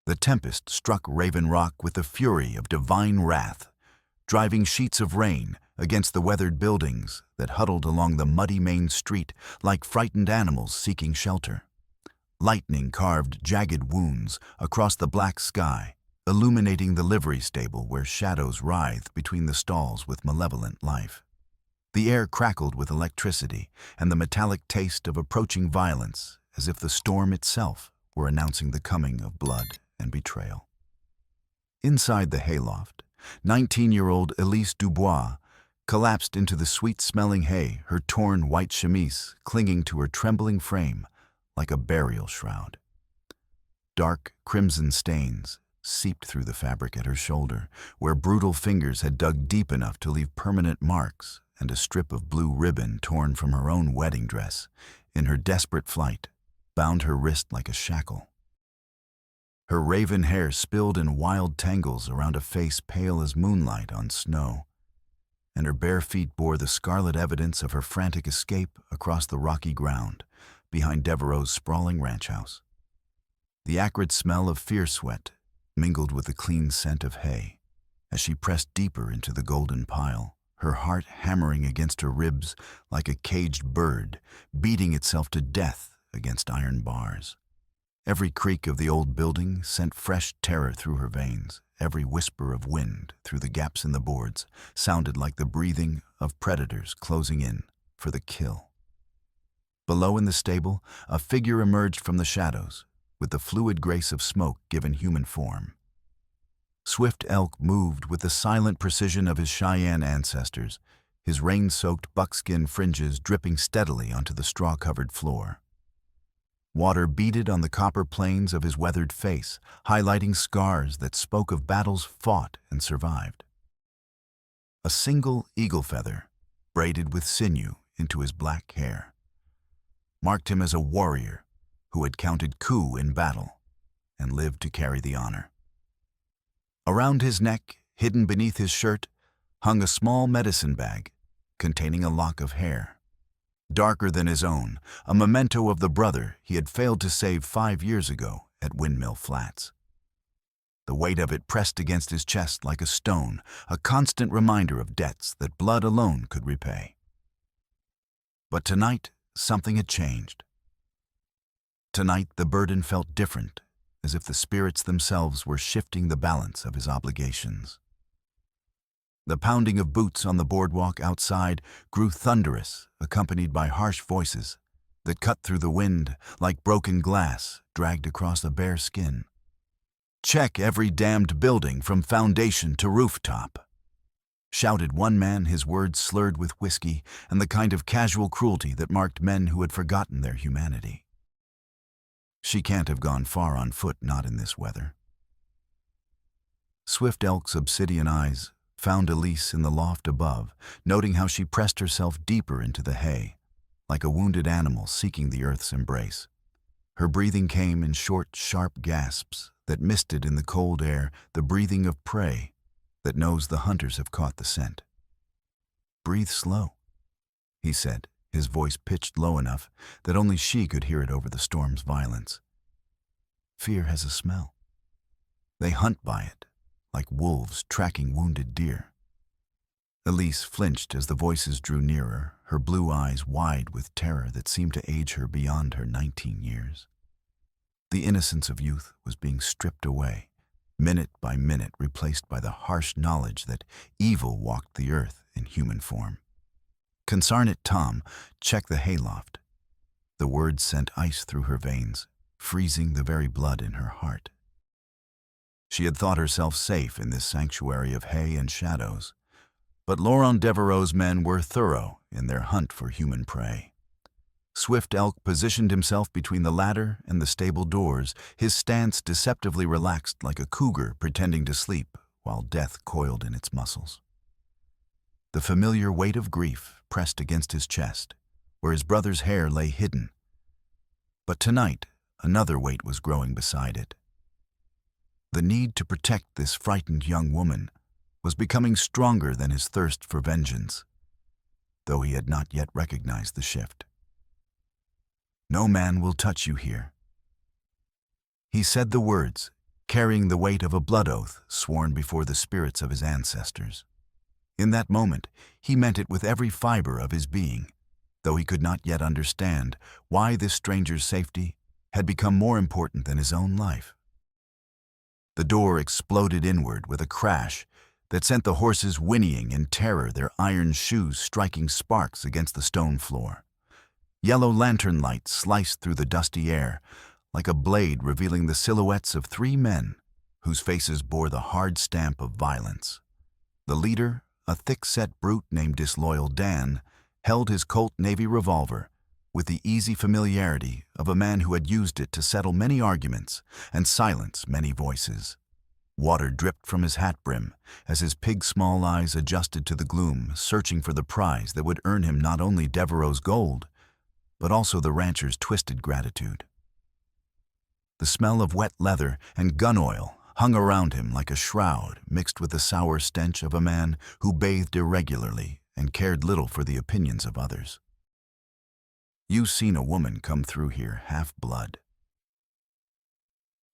The tempest struck Raven Rock with the fury of divine wrath, driving sheets of rain against the weathered buildings that huddled along the muddy main street like frightened animals seeking shelter. Lightning carved jagged wounds across the black sky, illuminating the livery stable where shadows writhed between the stalls with malevolent life. The air crackled with electricity and the metallic taste of approaching violence, as if the storm itself were announcing the coming of blood and betrayal. Inside the hayloft, 19-year-old Elise Dubois collapsed into the sweet-smelling hay, her torn white chemise clinging to her trembling frame like a burial shroud. Dark crimson stains seeped through the fabric at her shoulder, where brutal fingers had dug deep enough to leave permanent marks, and a strip of blue ribbon torn from her own wedding dress, in her desperate flight, bound her wrist like a shackle. Her raven hair spilled in wild tangles around a face pale as moonlight on snow, and her bare feet bore the scarlet evidence of her frantic escape across the rocky ground behind Devereaux's sprawling ranch house. The acrid smell of fear sweat mingled with the clean scent of hay as she pressed deeper into the golden pile, her heart hammering against her ribs like a caged bird, beating itself to death against iron bars. Every creak of the old building sent fresh terror through her veins. Every whisper of wind through the gaps in the boards sounded like the breathing of predators closing in for the kill. Below in the stable, a figure emerged from the shadows, with the fluid grace of smoke given human form. Swift Elk moved with the silent precision of his Cheyenne ancestors, his rain-soaked buckskin fringes dripping steadily onto the straw-covered floor. Water beaded on the copper planes of his weathered face, highlighting scars that spoke of battles fought and survived. A single eagle feather, braided with sinew into his black hair, marked him as a warrior who had counted coup in battle and lived to carry the honor. Around his neck, hidden beneath his shirt, hung a small medicine bag containing a lock of hair, darker than his own, a memento of the brother he had failed to save 5 years ago at Windmill Flats. The weight of it pressed against his chest like a stone, a constant reminder of debts that blood alone could repay. But tonight, something had changed. Tonight, the burden felt different, as if the spirits themselves were shifting the balance of his obligations. The pounding of boots on the boardwalk outside grew thunderous, accompanied by harsh voices that cut through the wind like broken glass dragged across a bare skin. "Check every damned building from foundation to rooftop," shouted one man, his words slurred with whiskey and the kind of casual cruelty that marked men who had forgotten their humanity. She can't have gone far on foot, not in this weather. Swift Elk's obsidian eyes found Elise in the loft above, noting how she pressed herself deeper into the hay, like a wounded animal seeking the earth's embrace. Her breathing came in short, sharp gasps that misted in the cold air the breathing of prey that knows the hunters have caught the scent. "Breathe slow," he said, his voice pitched low enough that only she could hear it over the storm's violence. "Fear has a smell. They hunt by it, like wolves tracking wounded deer." Elise flinched as the voices drew nearer, her blue eyes wide with terror that seemed to age her beyond her 19 years. The innocence of youth was being stripped away, minute by minute replaced by the harsh knowledge that evil walked the earth in human form. "Consarnate Tom, check the hayloft." The words sent ice through her veins, freezing the very blood in her heart. She had thought herself safe in this sanctuary of hay and shadows, but Laurent Devereaux's men were thorough in their hunt for human prey. Swift Elk positioned himself between the ladder and the stable doors, his stance deceptively relaxed like a cougar pretending to sleep while death coiled in its muscles. The familiar weight of grief pressed against his chest, where his brother's hair lay hidden. But tonight, another weight was growing beside it. The need to protect this frightened young woman was becoming stronger than his thirst for vengeance, though he had not yet recognized the shift. "No man will touch you here." He said the words, carrying the weight of a blood oath sworn before the spirits of his ancestors. In that moment, he meant it with every fiber of his being, though he could not yet understand why this stranger's safety had become more important than his own life. The door exploded inward with a crash that sent the horses whinnying in terror, their iron shoes striking sparks against the stone floor. Yellow lantern light sliced through the dusty air, like a blade revealing the silhouettes of three men whose faces bore the hard stamp of violence. The leader, a thick-set brute named Disloyal Dan, held his Colt Navy revolver with the easy familiarity of a man who had used it to settle many arguments and silence many voices. Water dripped from his hat brim as his pig-small eyes adjusted to the gloom, searching for the prize that would earn him not only Devereaux's gold, but also the rancher's twisted gratitude. The smell of wet leather and gun oil hung around him like a shroud mixed with the sour stench of a man who bathed irregularly and cared little for the opinions of others. "You've seen a woman come through here half-blood."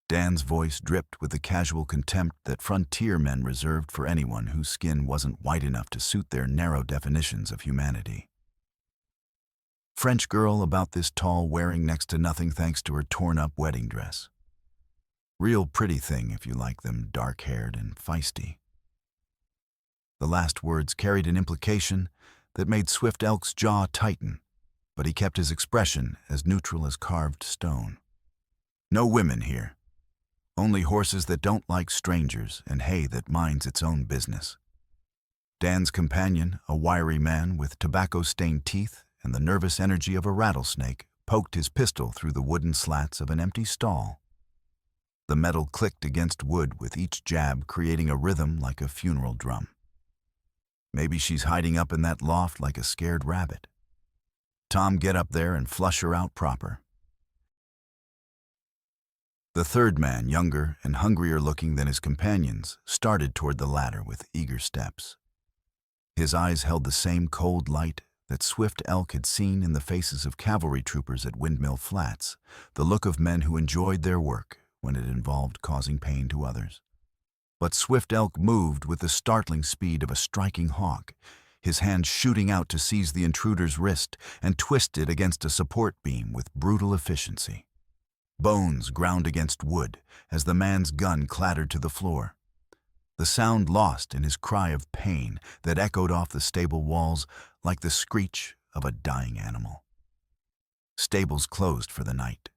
Dan's voice dripped with the casual contempt that frontier men reserved for anyone whose skin wasn't white enough to suit their narrow definitions of humanity. French girl about this tall, wearing next to nothing thanks to her torn-up wedding dress. Real pretty thing if you like them dark-haired and feisty. The last words carried an implication that made Swift Elk's jaw tighten, but he kept his expression as neutral as carved stone. "No women here. Only horses that don't like strangers and hay that minds its own business." Dan's companion, a wiry man with tobacco-stained teeth and the nervous energy of a rattlesnake, poked his pistol through the wooden slats of an empty stall. The metal clicked against wood with each jab, creating a rhythm like a funeral drum. Maybe she's hiding up in that loft like a scared rabbit. Tom, get up there and flush her out proper. The third man, younger and hungrier looking than his companions, started toward the ladder with eager steps. His eyes held the same cold light that Swift Elk had seen in the faces of cavalry troopers at Windmill Flats, the look of men who enjoyed their work when it involved causing pain to others. But Swift Elk moved with the startling speed of a striking hawk, his hand shooting out to seize the intruder's wrist and twist it against a support beam with brutal efficiency. Bones ground against wood as the man's gun clattered to the floor. The sound lost in his cry of pain that echoed off the stable walls like the screech of a dying animal. Stables closed for the night.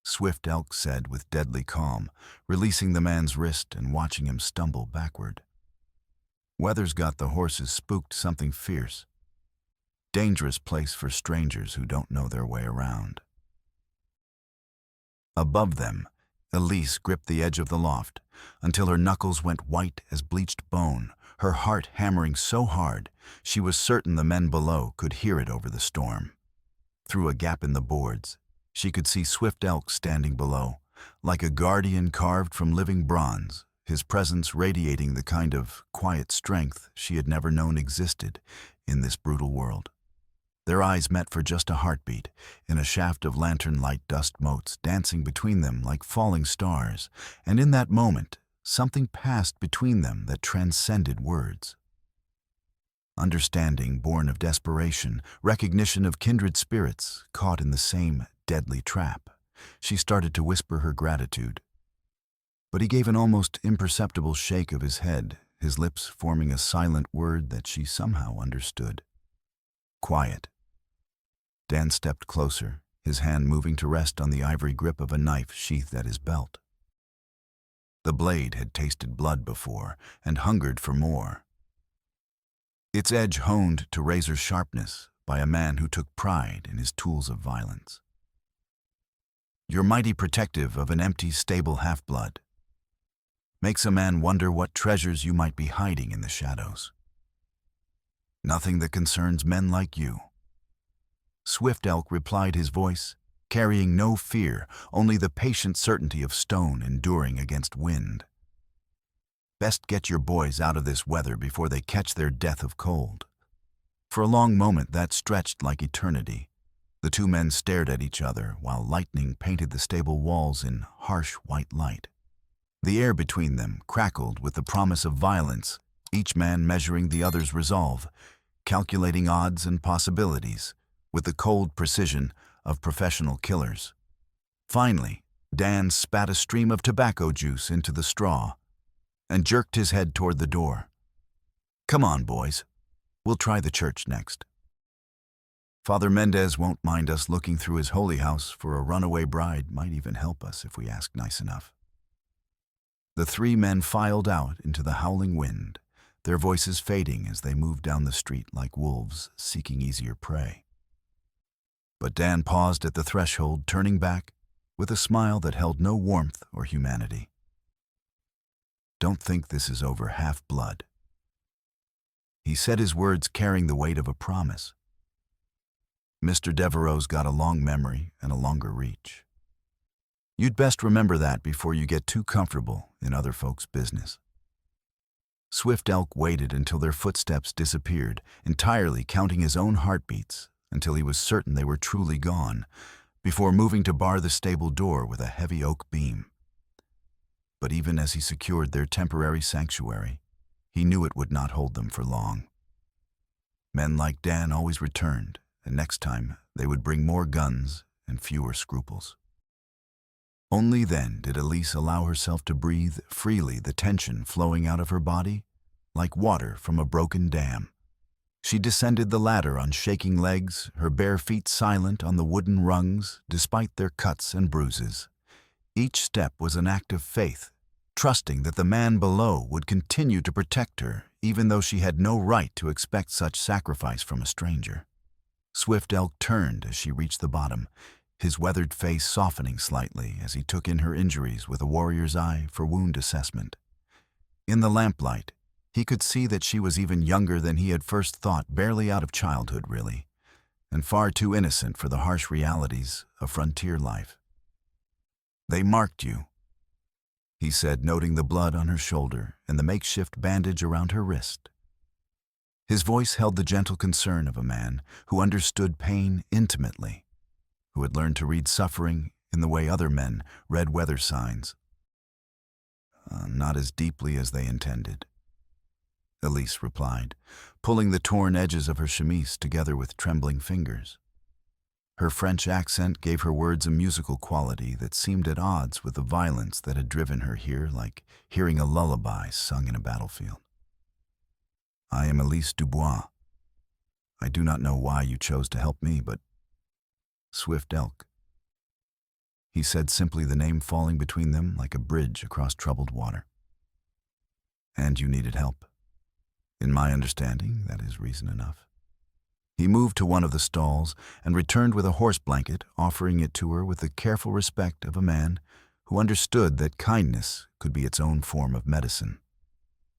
Swift Elk said with deadly calm, releasing the man's wrist and watching him stumble backward. "Weather's got the horses spooked something fierce. Dangerous place for strangers who don't know their way around." Above them, Elise gripped the edge of the loft until her knuckles went white as bleached bone, her heart hammering so hard she was certain the men below could hear it over the storm. Through a gap in the boards, she could see Swift Elk standing below, like a guardian carved from living bronze, his presence radiating the kind of quiet strength she had never known existed in this brutal world. Their eyes met for just a heartbeat, in a shaft of lantern light dust motes dancing between them like falling stars, and in that moment, something passed between them that transcended words. Understanding born of desperation, recognition of kindred spirits caught in the same deadly trap, she started to whisper her gratitude. But he gave an almost imperceptible shake of his head, his lips forming a silent word that she somehow understood. "Quiet." Dan stepped closer, his hand moving to rest on the ivory grip of a knife sheathed at his belt. The blade had tasted blood before and hungered for more. Its edge honed to razor sharpness by a man who took pride in his tools of violence. "You're mighty protective of an empty, stable half-blood. Makes a man wonder what treasures you might be hiding in the shadows. Nothing that concerns men like you." Swift Elk replied, his voice carrying no fear, only the patient certainty of stone enduring against wind. "Best get your boys out of this weather before they catch their death of cold." For a long moment that stretched like eternity. The two men stared at each other while lightning painted the stable walls in harsh white light. The air between them crackled with the promise of violence, each man measuring the other's resolve, calculating odds and possibilities with the cold precision of professional killers. Finally, Dan spat a stream of tobacco juice into the straw and jerked his head toward the door. "Come on, boys. We'll try the church next. Father Mendez won't mind us looking through his holy house for a runaway bride, might even help us if we ask nice enough." The three men filed out into the howling wind, their voices fading as they moved down the street like wolves seeking easier prey. But Dan paused at the threshold, turning back with a smile that held no warmth or humanity. "Don't think this is over half-blood." He said his words carrying the weight of a promise. Mr. Devereaux's got a long memory and a longer reach. You'd best remember that before you get too comfortable in other folks' business. Swift Elk waited until their footsteps disappeared, entirely counting his own heartbeats until he was certain they were truly gone, before moving to bar the stable door with a heavy oak beam. But even as he secured their temporary sanctuary, he knew it would not hold them for long. Men like Dan always returned, and next time they would bring more guns and fewer scruples. Only then did Elise allow herself to breathe freely, the tension flowing out of her body like water from a broken dam. She descended the ladder on shaking legs, her bare feet silent on the wooden rungs despite their cuts and bruises. Each step was an act of faith, trusting that the man below would continue to protect her even though she had no right to expect such sacrifice from a stranger. Swift Elk turned as she reached the bottom, his weathered face softening slightly as he took in her injuries with a warrior's eye for wound assessment. In the lamplight, he could see that she was even younger than he had first thought, barely out of childhood, really, and far too innocent for the harsh realities of frontier life. "They marked you," he said, noting the blood on her shoulder and the makeshift bandage around her wrist. His voice held the gentle concern of a man who understood pain intimately, who had learned to read suffering in the way other men read weather signs. Not as deeply as they intended," Elise replied, pulling the torn edges of her chemise together with trembling fingers. Her French accent gave her words a musical quality that seemed at odds with the violence that had driven her here, like hearing a lullaby sung in a battlefield. "I am Elise Dubois. I do not know why you chose to help me, but—" "Swift Elk," he said, simply, the name falling between them like a bridge across troubled water. "And you needed help. In my understanding, that is reason enough." He moved to one of the stalls and returned with a horse blanket, offering it to her with the careful respect of a man who understood that kindness could be its own form of medicine.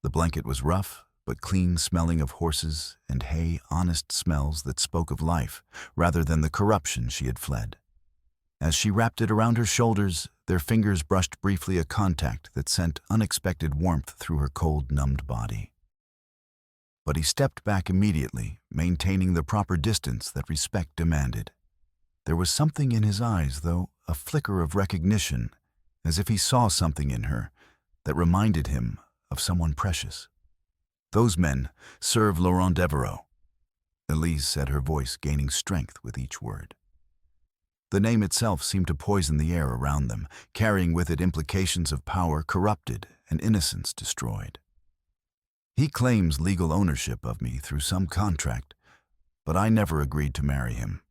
The blanket was rough, but clean, smelling of horses and hay, honest smells that spoke of life rather than the corruption she had fled. As she wrapped it around her shoulders, their fingers brushed briefly a contact that sent unexpected warmth through her cold, numbed body. But he stepped back immediately, maintaining the proper distance that respect demanded. There was something in his eyes, though, a flicker of recognition, as if he saw something in her that reminded him of someone precious. "Those men serve Laurent Devereaux," Elise said, her voice gaining strength with each word. The name itself seemed to poison the air around them, carrying with it implications of power corrupted and innocence destroyed. "He claims legal ownership of me through some contract, but I never agreed to marry him.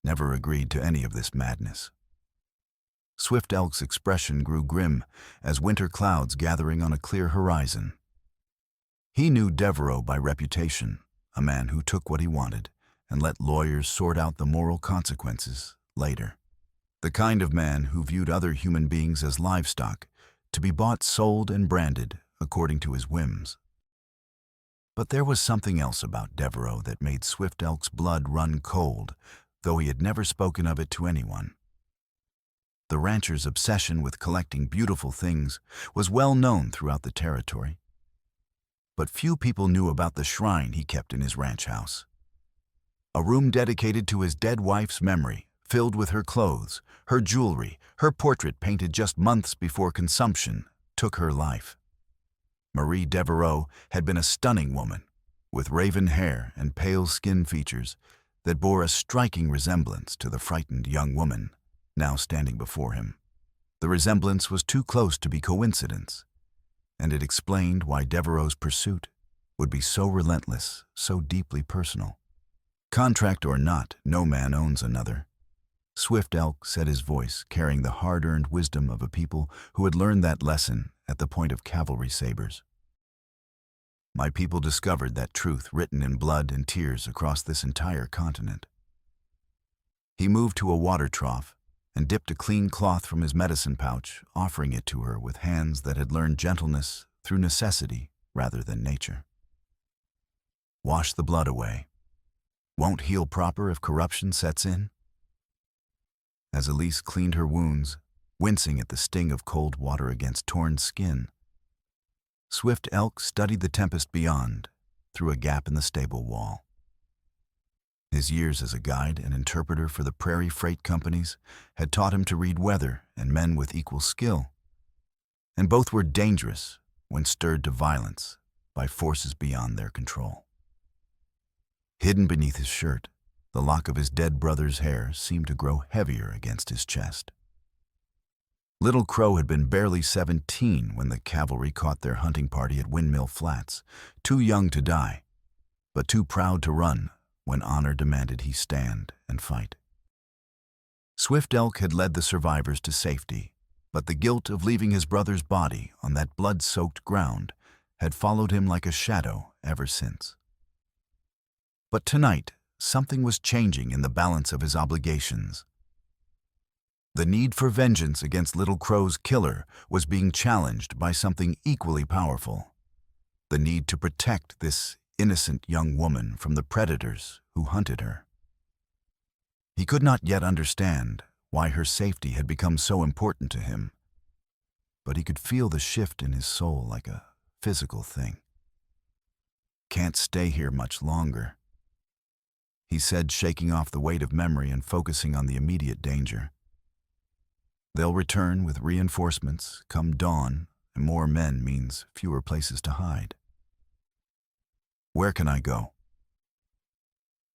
Never agreed to any of this madness." Swift Elk's expression grew grim as winter clouds gathering on a clear horizon. He knew Devereaux by reputation, a man who took what he wanted and let lawyers sort out the moral consequences later. The kind of man who viewed other human beings as livestock, to be bought, sold, and branded according to his whims. But there was something else about Devereaux that made Swift Elk's blood run cold, though he had never spoken of it to anyone. The rancher's obsession with collecting beautiful things was well known throughout the territory. But few people knew about the shrine he kept in his ranch house. A room dedicated to his dead wife's memory, filled with her clothes, her jewelry, her portrait painted just months before consumption took her life. Marie Devereaux had been a stunning woman, with raven hair and pale skin features that bore a striking resemblance to the frightened young woman now standing before him. The resemblance was too close to be coincidence, and it explained why Devereaux's pursuit would be so relentless, so deeply personal. Contract or not, no man owns another. Swift Elk said, his voice carrying the hard-earned wisdom of a people who had learned that lesson at the point of cavalry sabers. My people discovered that truth written in blood and tears across this entire continent. He moved to a water trough and dipped a clean cloth from his medicine pouch, offering it to her with hands that had learned gentleness through necessity rather than nature. Wash the blood away. Won't heal proper if corruption sets in? As Elise cleaned her wounds, wincing at the sting of cold water against torn skin, Swift Elk studied the tempest beyond, through a gap in the stable wall. His years as a guide and interpreter for the prairie freight companies had taught him to read weather and men with equal skill, and both were dangerous when stirred to violence by forces beyond their control. Hidden beneath his shirt, the lock of his dead brother's hair seemed to grow heavier against his chest. Little Crow had been barely 17 when the cavalry caught their hunting party at Windmill Flats, too young to die, but too proud to run when honor demanded he stand and fight. Swift Elk had led the survivors to safety, but the guilt of leaving his brother's body on that blood-soaked ground had followed him like a shadow ever since. But tonight, something was changing in the balance of his obligations. The need for vengeance against Little Crow's killer was being challenged by something equally powerful: the need to protect this innocent young woman from the predators who hunted her. He could not yet understand why her safety had become so important to him, but he could feel the shift in his soul like a physical thing. "Can't stay here much longer," he said, shaking off the weight of memory and focusing on the immediate danger. They'll return with reinforcements come dawn, and more men means fewer places to hide. Where can I go?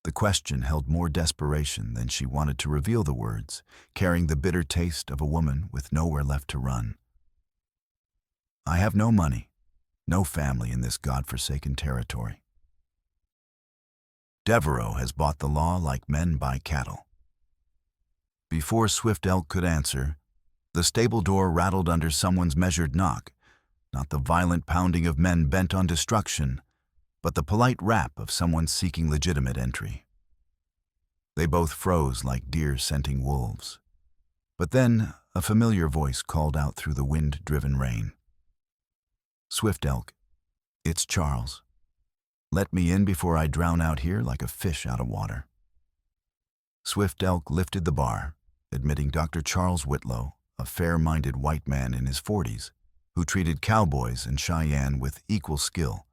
The question held more desperation than she wanted to reveal the words, carrying the bitter taste of a woman with nowhere left to run. I have no money, no family in this godforsaken territory. Devereaux has bought the law like men buy cattle. Before Swift Elk could answer, the stable door rattled under someone's measured knock, not the violent pounding of men bent on destruction, but the polite rap of someone seeking legitimate entry. They both froze like deer scenting wolves. But then a familiar voice called out through the wind-driven rain. "Swift Elk, it's Charles. Let me in before I drown out here like a fish out of water." Swift Elk lifted the bar, admitting Dr. Charles Whitlow, a fair-minded white man in his 40s, who treated cowboys in Cheyenne with equal skill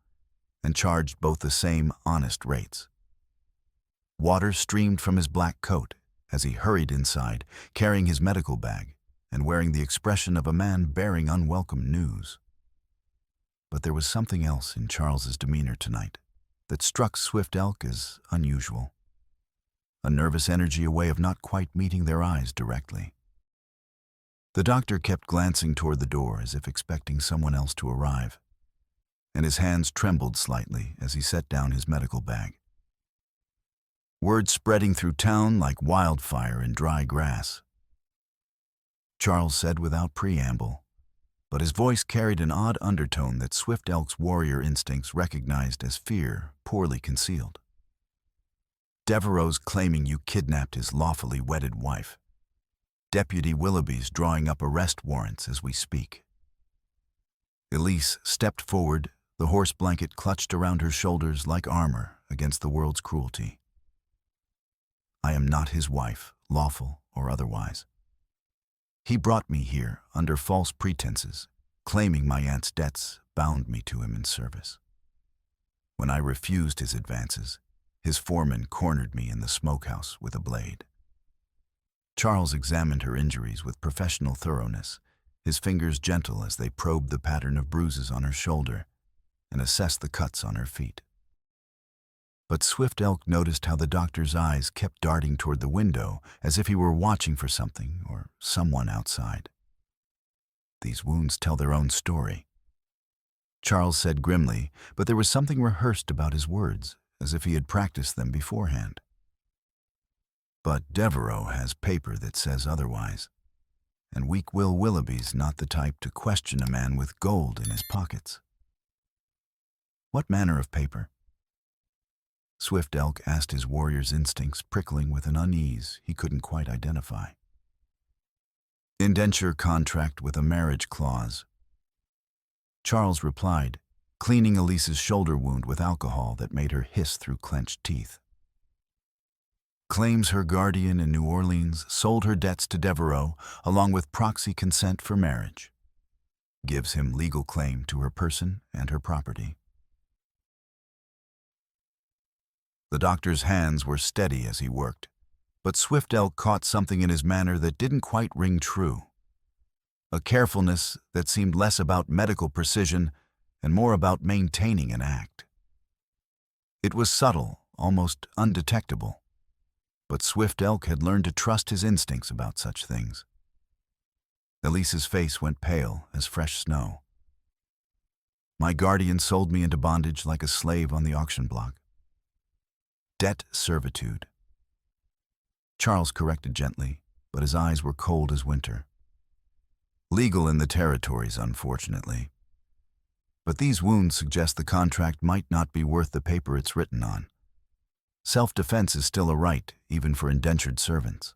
and charged both the same honest rates. Water streamed from his black coat as he hurried inside, carrying his medical bag and wearing the expression of a man bearing unwelcome news. But there was something else in Charles's demeanor tonight that struck Swift Elk as unusual. A nervous energy, a way of not quite meeting their eyes directly. The doctor kept glancing toward the door as if expecting someone else to arrive, and his hands trembled slightly as he set down his medical bag. Word spreading through town like wildfire in dry grass. Charles said without preamble, but his voice carried an odd undertone that Swift Elk's warrior instincts recognized as fear poorly concealed. "Devereaux's claiming you kidnapped his lawfully wedded wife. Deputy Willoughby's drawing up arrest warrants as we speak." Elise stepped forward, the horse blanket clutched around her shoulders like armor against the world's cruelty. "I am not his wife, lawful or otherwise. He brought me here under false pretenses, claiming my aunt's debts bound me to him in service. When I refused his advances, his foreman cornered me in the smokehouse with a blade. Charles examined her injuries with professional thoroughness, his fingers gentle as they probed the pattern of bruises on her shoulder and assessed the cuts on her feet. But Swift Elk noticed how the doctor's eyes kept darting toward the window as if he were watching for something or someone outside. These wounds tell their own story, Charles said grimly, but there was something rehearsed about his words, as if he had practiced them beforehand. But Devereaux has paper that says otherwise, and Weak Will Willoughby's not the type to question a man with gold in his pockets. What manner of paper? Swift Elk asked, his warrior's instincts prickling with an unease he couldn't quite identify. Indenture contract with a marriage clause, Charles replied, cleaning Elise's shoulder wound with alcohol that made her hiss through clenched teeth. Claims her guardian in New Orleans sold her debts to Devereaux along with proxy consent for marriage. Gives him legal claim to her person and her property. The doctor's hands were steady as he worked, but Swift Elk caught something in his manner that didn't quite ring true. A carefulness that seemed less about medical precision and more about maintaining an act. It was subtle, almost undetectable, but Swift Elk had learned to trust his instincts about such things. Elise's face went pale as fresh snow. My guardian sold me into bondage like a slave on the auction block. Debt servitude. Charles corrected gently, but his eyes were cold as winter. Legal in the territories, unfortunately. But these wounds suggest the contract might not be worth the paper it's written on. Self-defense is still a right, even for indentured servants.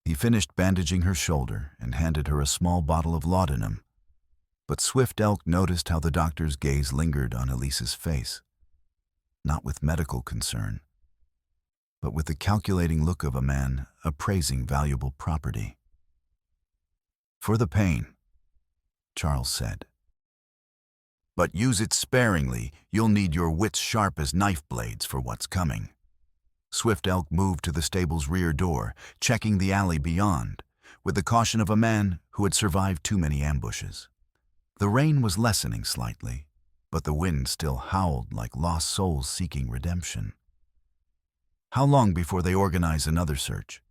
He finished bandaging her shoulder and handed her a small bottle of laudanum, but Swift Elk noticed how the doctor's gaze lingered on Elise's face, not with medical concern, but with the calculating look of a man appraising valuable property. For the pain, Charles said. But use it sparingly. You'll need your wits sharp as knife blades for what's coming. Swift Elk moved to the stable's rear door, checking the alley beyond, with the caution of a man who had survived too many ambushes. The rain was lessening slightly, but the wind still howled like lost souls seeking redemption. How long before they organize another search?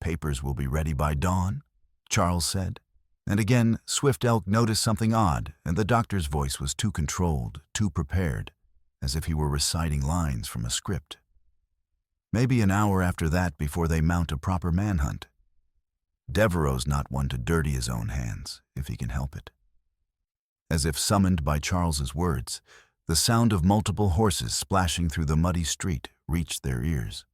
Papers will be ready by dawn, Charles said. And again, Swift Elk noticed something odd, and the doctor's voice was too controlled, too prepared, as if he were reciting lines from a script. Maybe an hour after that before they mount a proper manhunt. Devereaux's not one to dirty his own hands, if he can help it. As if summoned by Charles's words, the sound of multiple horses splashing through the muddy street reached their ears.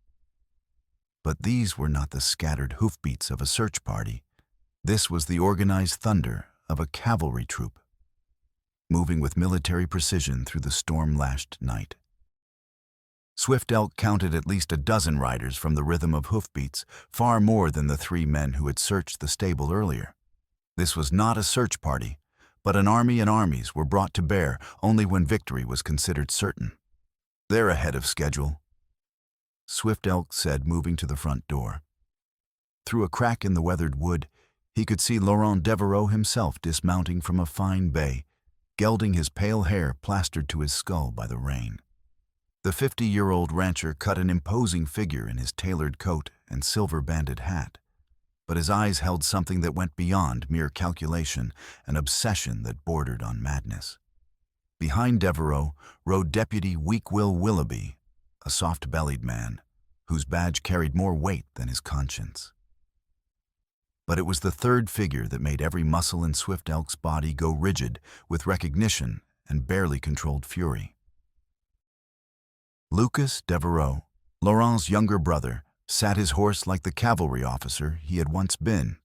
But these were not the scattered hoofbeats of a search party. This was the organized thunder of a cavalry troop, moving with military precision through the storm-lashed night. Swift Elk counted at least a dozen riders from the rhythm of hoofbeats, far more than the 3 men who had searched the stable earlier. This was not a search party, but an army, and armies were brought to bear only when victory was considered certain. They're ahead of schedule, Swift Elk said, moving to the front door. Through a crack in the weathered wood, he could see Laurent Devereaux himself dismounting from a fine bay, gelding his pale hair plastered to his skull by the rain. The 50-year-old rancher cut an imposing figure in his tailored coat and silver-banded hat, but his eyes held something that went beyond mere calculation, an obsession that bordered on madness. Behind Devereaux rode Deputy Weak Will Willoughby, a soft-bellied man, whose badge carried more weight than his conscience. But it was the third figure that made every muscle in Swift Elk's body go rigid with recognition and barely controlled fury. Lucas Devereaux, Laurent's younger brother, sat his horse like the cavalry officer he had once been.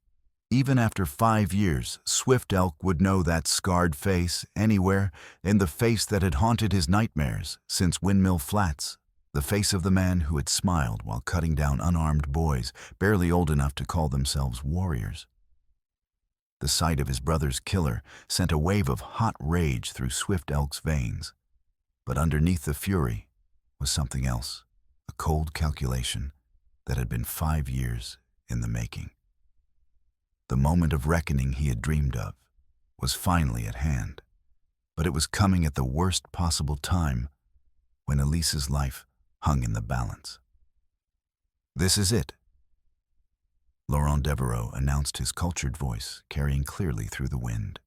Even after 5 years, Swift Elk would know that scarred face anywhere, in the face that had haunted his nightmares since Windmill Flats, the face of the man who had smiled while cutting down unarmed boys, barely old enough to call themselves warriors. The sight of his brother's killer sent a wave of hot rage through Swift Elk's veins. But underneath the fury was something else, a cold calculation, that had been 5 years in the making. The moment of reckoning he had dreamed of was finally at hand, but it was coming at the worst possible time when Elise's life hung in the balance. "This is it," Laurent Devereaux announced, his cultured voice carrying clearly through the wind.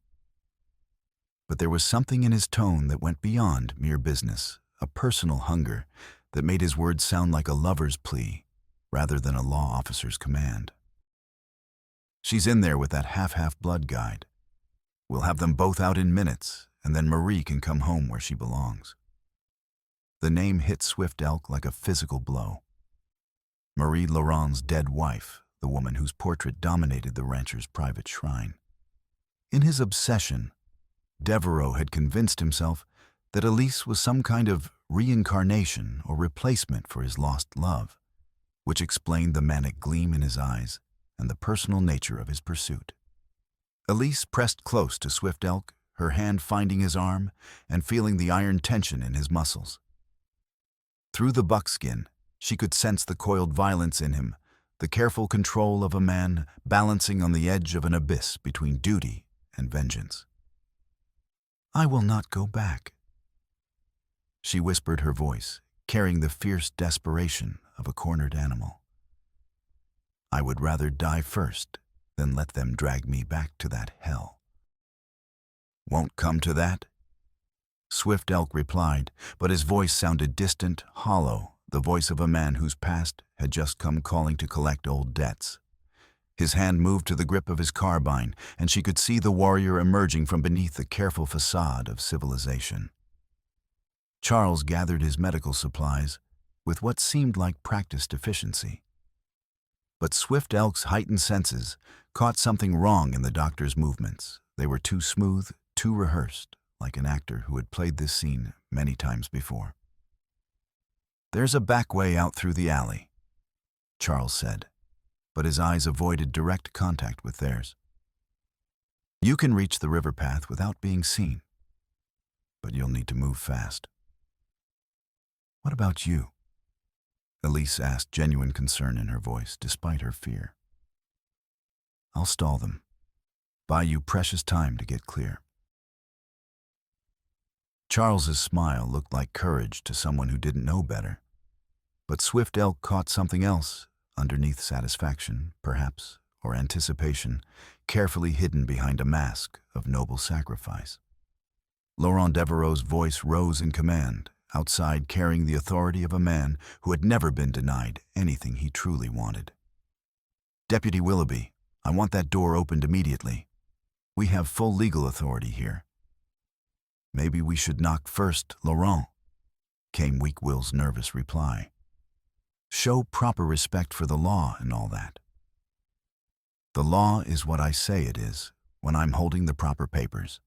But there was something in his tone that went beyond mere business, a personal hunger that made his words sound like a lover's plea rather than a law officer's command. "She's in there with that half-blood guide. We'll have them both out in minutes, and then Marie can come home where she belongs." The name hit Swift Elk like a physical blow. Marie Laurent's dead wife, the woman whose portrait dominated the rancher's private shrine. In his obsession, Devereaux had convinced himself that Elise was some kind of reincarnation or replacement for his lost love, which explained the manic gleam in his eyes and the personal nature of his pursuit. Elise pressed close to Swift Elk, her hand finding his arm and feeling the iron tension in his muscles. Through the buckskin, she could sense the coiled violence in him, the careful control of a man balancing on the edge of an abyss between duty and vengeance. "I will not go back," she whispered, her voice carrying the fierce desperation of a cornered animal. "I would rather die first than let them drag me back to that hell." "Won't come to that?" Swift Elk replied, but his voice sounded distant, hollow, the voice of a man whose past had just come calling to collect old debts. His hand moved to the grip of his carbine, and she could see the warrior emerging from beneath the careful facade of civilization. Charles gathered his medical supplies with what seemed like practiced efficiency. But Swift Elk's heightened senses caught something wrong in the doctor's movements. They were too smooth, too rehearsed, like an actor who had played this scene many times before. "There's a back way out through the alley," Charles said, but his eyes avoided direct contact with theirs. "You can reach the river path without being seen, but you'll need to move fast." "What about you?" Elise asked, genuine concern in her voice, despite her fear. "I'll stall them. Buy you precious time to get clear." Charles's smile looked like courage to someone who didn't know better, but Swift Elk caught something else underneath: satisfaction, perhaps, or anticipation, carefully hidden behind a mask of noble sacrifice. Laurent Devereaux's voice rose in command, outside carrying the authority of a man who had never been denied anything he truly wanted. "Deputy Willoughby, I want that door opened immediately. We have full legal authority here." "Maybe we should knock first, Laurent," came Weak Will's nervous reply. "Show proper respect for the law and all that." "The law is what I say it is when I'm holding the proper papers."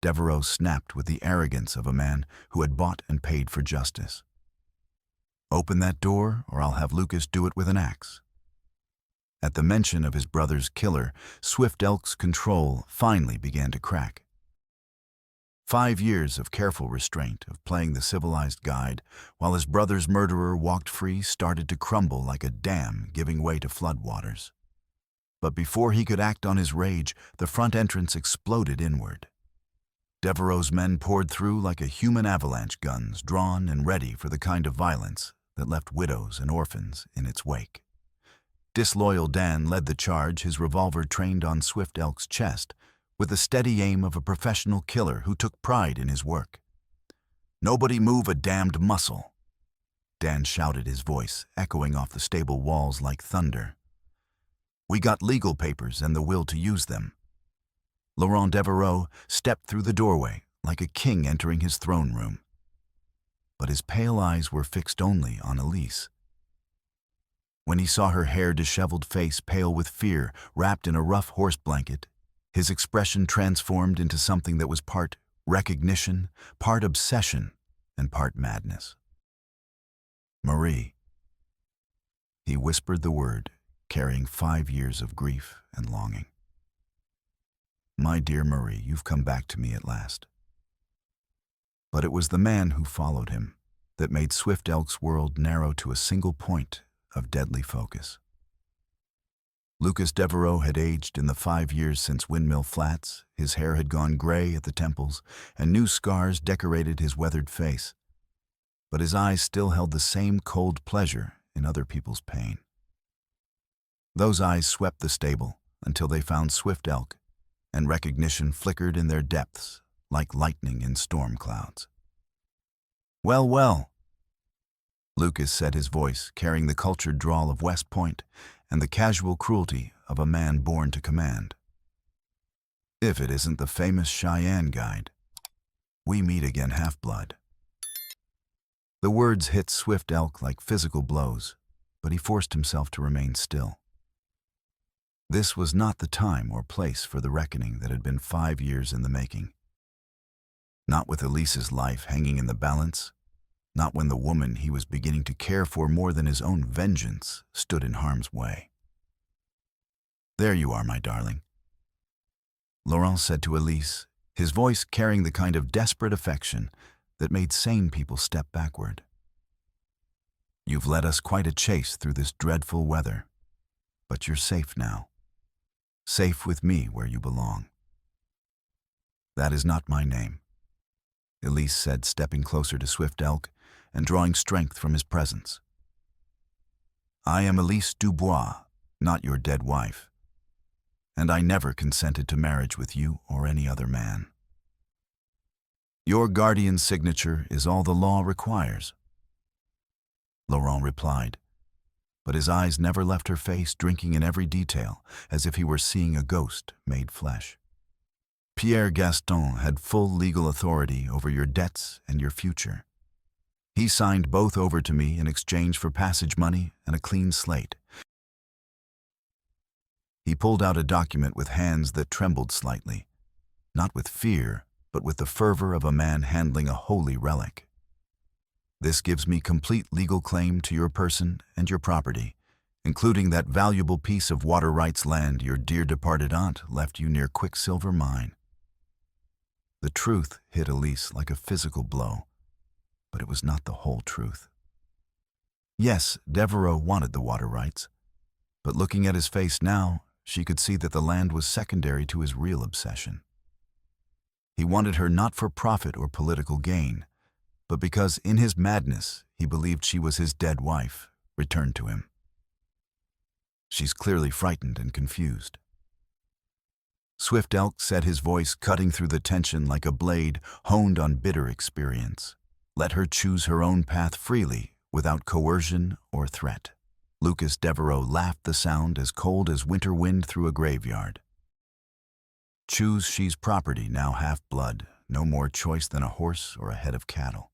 Devereaux snapped with the arrogance of a man who had bought and paid for justice. "Open that door, or I'll have Lucas do it with an axe." At the mention of his brother's killer, Swift Elk's control finally began to crack. 5 years of careful restraint, of playing the civilized guide, while his brother's murderer walked free, started to crumble like a dam giving way to floodwaters. But before he could act on his rage, the front entrance exploded inward. Devereaux's men poured through like a human avalanche, guns drawn and ready for the kind of violence that left widows and orphans in its wake. Disloyal Dan led the charge, his revolver trained on Swift Elk's chest, with the steady aim of a professional killer who took pride in his work. "Nobody move a damned muscle," Dan shouted, his voice echoing off the stable walls like thunder. "We got legal papers and the will to use them." Laurent Devereaux stepped through the doorway like a king entering his throne room. But his pale eyes were fixed only on Elise. When he saw her hair-disheveled face pale with fear, wrapped in a rough horse blanket, his expression transformed into something that was part recognition, part obsession, and part madness. "Marie." He whispered the word, carrying 5 years of grief and longing. "My dear Marie, you've come back to me at last." But it was the man who followed him that made Swift Elk's world narrow to a single point of deadly focus. Lucas Devereaux had aged in the 5 years since Windmill Flats. His hair had gone gray at the temples, and new scars decorated his weathered face. But his eyes still held the same cold pleasure in other people's pain. Those eyes swept the stable until they found Swift Elk, and recognition flickered in their depths like lightning in storm clouds. "Well, well," Lucas said, his voice carrying the cultured drawl of West Point and the casual cruelty of a man born to command. "If it isn't the famous Cheyenne guide. We meet again, half-blood." The words hit Swift Elk like physical blows, but he forced himself to remain still. This was not the time or place for the reckoning that had been 5 years in the making. Not with Elise's life hanging in the balance, not when the woman he was beginning to care for more than his own vengeance stood in harm's way. "There you are, my darling," Laurent said to Elise, his voice carrying the kind of desperate affection that made sane people step backward. "You've led us quite a chase through this dreadful weather, but you're safe now. Safe with me where you belong." "That is not my name," Elise said, stepping closer to Swift Elk and drawing strength from his presence. "I am Elise Dubois, not your dead wife, and I never consented to marriage with you or any other man. Your guardian's signature is all the law requires," Laurent replied, but his eyes never left her face, drinking in every detail, as if he were seeing a ghost made flesh. "Pierre Gaston had full legal authority over your debts and your future. He signed both over to me in exchange for passage money and a clean slate." He pulled out a document with hands that trembled slightly, not with fear, but with the fervor of a man handling a holy relic. "This gives me complete legal claim to your person and your property, including that valuable piece of water rights land your dear departed aunt left you near Quicksilver Mine." The truth hit Elise like a physical blow, but it was not the whole truth. Yes, Devereaux wanted the water rights, but looking at his face now, she could see that the land was secondary to his real obsession. He wanted her not for profit or political gain, but because in his madness he believed she was his dead wife, returned to him. "She's clearly frightened and confused," Swift Elk said, his voice cutting through the tension like a blade honed on bitter experience. "Let her choose her own path freely, without coercion or threat." Lucas Devereaux laughed, the sound as cold as winter wind through a graveyard. "Choose she's property, now half-blood, no more choice than a horse or a head of cattle.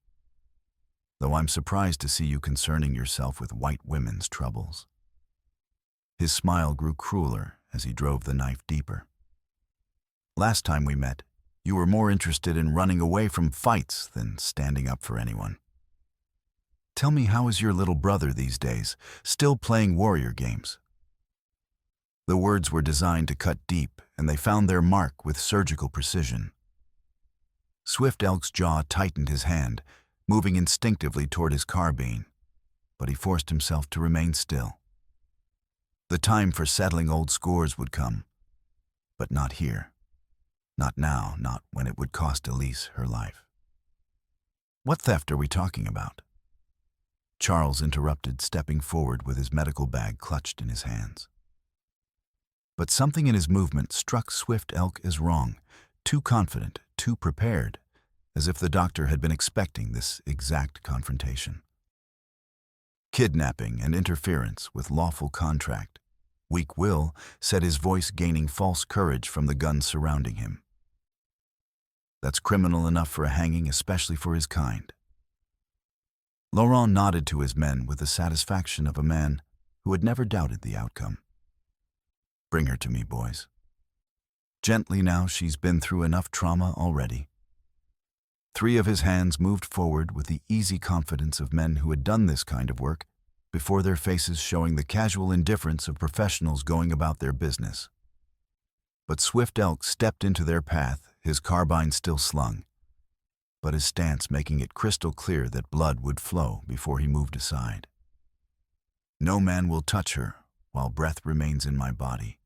Though I'm surprised to see you concerning yourself with white women's troubles." His smile grew crueler as he drove the knife deeper. "Last time we met, you were more interested in running away from fights than standing up for anyone. Tell me, how is your little brother these days, still playing warrior games?" The words were designed to cut deep, and they found their mark with surgical precision. Swift Elk's jaw tightened, his hand moving instinctively toward his carbine, but he forced himself to remain still. The time for settling old scores would come, but not here. Not now, not when it would cost Elise her life. "What theft are we talking about?" Charles interrupted, stepping forward with his medical bag clutched in his hands. But something in his movement struck Swift Elk as wrong, too confident, too prepared, as if the doctor had been expecting this exact confrontation. "Kidnapping and interference with lawful contract," Weak Will said, his voice gaining false courage from the guns surrounding him. "That's criminal enough for a hanging, especially for his kind." Laurent nodded to his men with the satisfaction of a man who had never doubted the outcome. "Bring her to me, boys. Gently now, she's been through enough trauma already." 3 of his hands moved forward with the easy confidence of men who had done this kind of work, before their faces showing the casual indifference of professionals going about their business. But Swift Elk stepped into their path, his carbine still slung, but his stance making it crystal clear that blood would flow before he moved aside. No man will touch her while breath remains in my body."